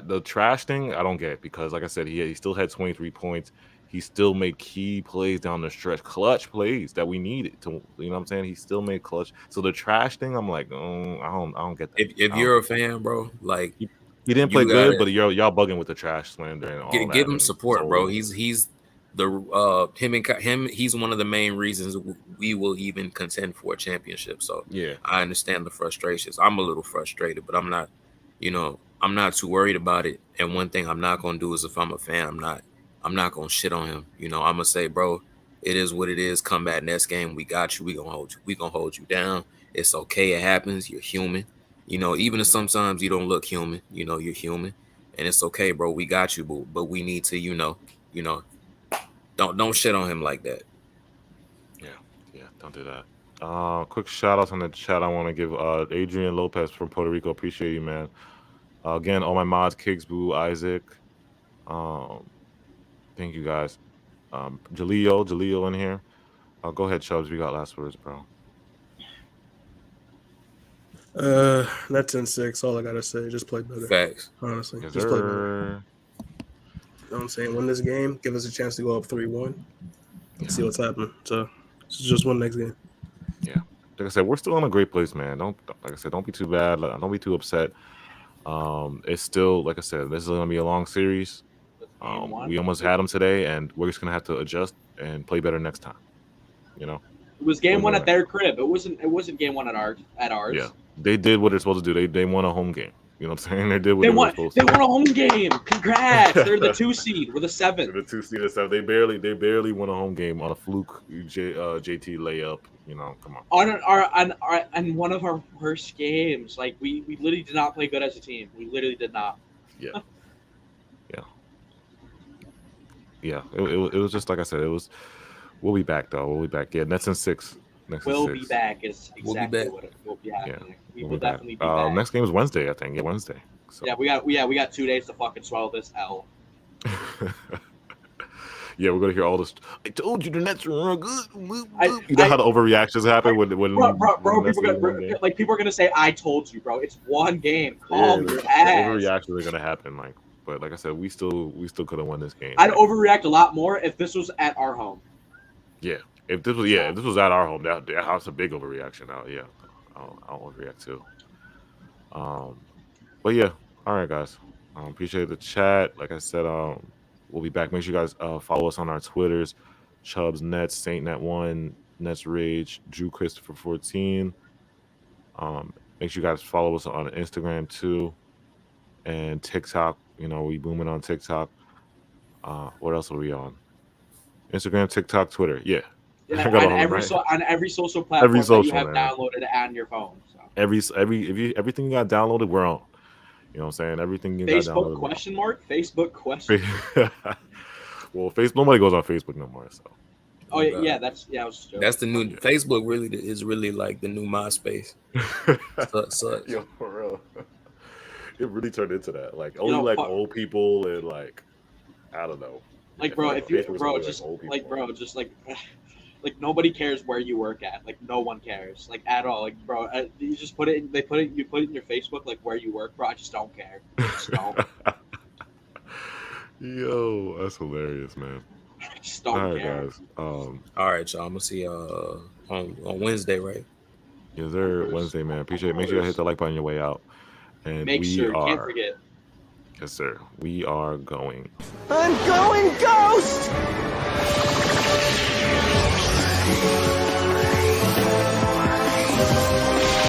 the trash thing. I don't get it because, like I said, he still had 23 points. He still made key plays down the stretch, clutch plays that we needed to. You know what I'm saying? He still made clutch. So the trash thing, I'm like, I don't get that. If you're a fan, bro, like he didn't play good, but y'all bugging with the trash slander and all that. Give him support, bro. He's the him. He's one of the main reasons we will even contend for a championship. So yeah, I understand the frustrations. I'm a little frustrated, but I'm not, I'm not too worried about it. And one thing I'm not gonna do is if I'm a fan, I'm not gonna shit on him. I'm gonna say, bro, it is what it is. Come back next game. We got you. We gonna hold you. We gonna hold you down. It's okay. It happens. You're human. Even if sometimes you don't look human, you're human, and it's okay, bro. We got you, but we need to, don't shit on him like that. Yeah, don't do that. Quick shout outs on the chat. I want to give Adrian Lopez from Puerto Rico. Appreciate you, man. Again, all my mods, Kicks, Boo, Isaac. Thank you guys. Jaleo in here. Go ahead, Chubbs. We got last words, bro. That's in 6. All I gotta say, just play better. Facts. Honestly, Yes, just play better. sir. You know what I'm saying? Win this game, give us a chance to go up 3-1. See what's happening. So just win next game. Yeah, like I said, we're still in a great place, man. Don't be too bad. Don't be too upset. It's still, like I said, this is gonna be a long series. We almost had them today, and we're just gonna have to adjust and play better next time. You know, it was game 1 at their crib. It wasn't game 1 at ours. Yeah, they did what they're supposed to do. They won a home game. You know what I'm saying? They did what they were supposed to. They won a home game. Congrats! They're the 2 seed. We're the 7th. They're the 2 seed and 7. They barely won a home game on a fluke JT layup. You know, come on. On one of our worst games, like we literally did not play good as a team. We literally did not. Yeah. It was just like I said. It was. We'll be back though. We'll be back. Yeah, Nets in 6. We'll be back is exactly what will be happening. Yeah, we will definitely be back. Next game is Wednesday, I think. Yeah, Wednesday. So. Yeah, we got 2 days to fucking swallow this L. Yeah, we're gonna hear all this. I told you the Nets were good. You know how the overreactions happen when people are gonna say I told you, bro. It's one game. Calm your ass. Overreactions are gonna happen, but like I said, we still could have won this game. I'd overreact a lot more if this was at our home. Yeah, if this was at our home, that's a big overreaction. I'll overreact too. But yeah, all right, guys. Appreciate the chat. Like I said, we'll be back. Make sure you guys follow us on our Twitters: Chubbs Nets, Saint Net 1, Nets Rage, Drew Christopher 14. Make sure you guys follow us on Instagram too, and TikTok. You know, we booming on TikTok. What else are we on? Instagram, TikTok, Twitter. Yeah. On every social platform that you have downloaded on your phone. So. Everything you got downloaded, we're on. You know what I'm saying? Everything you got downloaded. Facebook question. Well, nobody goes on Facebook no more. So. Oh yeah, that's I was just joking. That's the new Facebook. Really is really like the new MySpace. Such. Yo, for real. It really turned into that. Like only old people and I don't know. Like bro, like nobody cares where you work at. Like no one cares. Like at all. Like bro, you just put it. You put it in your Facebook like where you work, bro. I just don't care. I just don't. Yo, that's hilarious, man. I just don't care. Guys. All right, y'all. I'm gonna see y'all on Wednesday, right? Yes, sir. Wednesday, man. Appreciate it. Make sure you hit the like button on your way out. And can't forget. Yes, sir. We are going. I'm going ghost!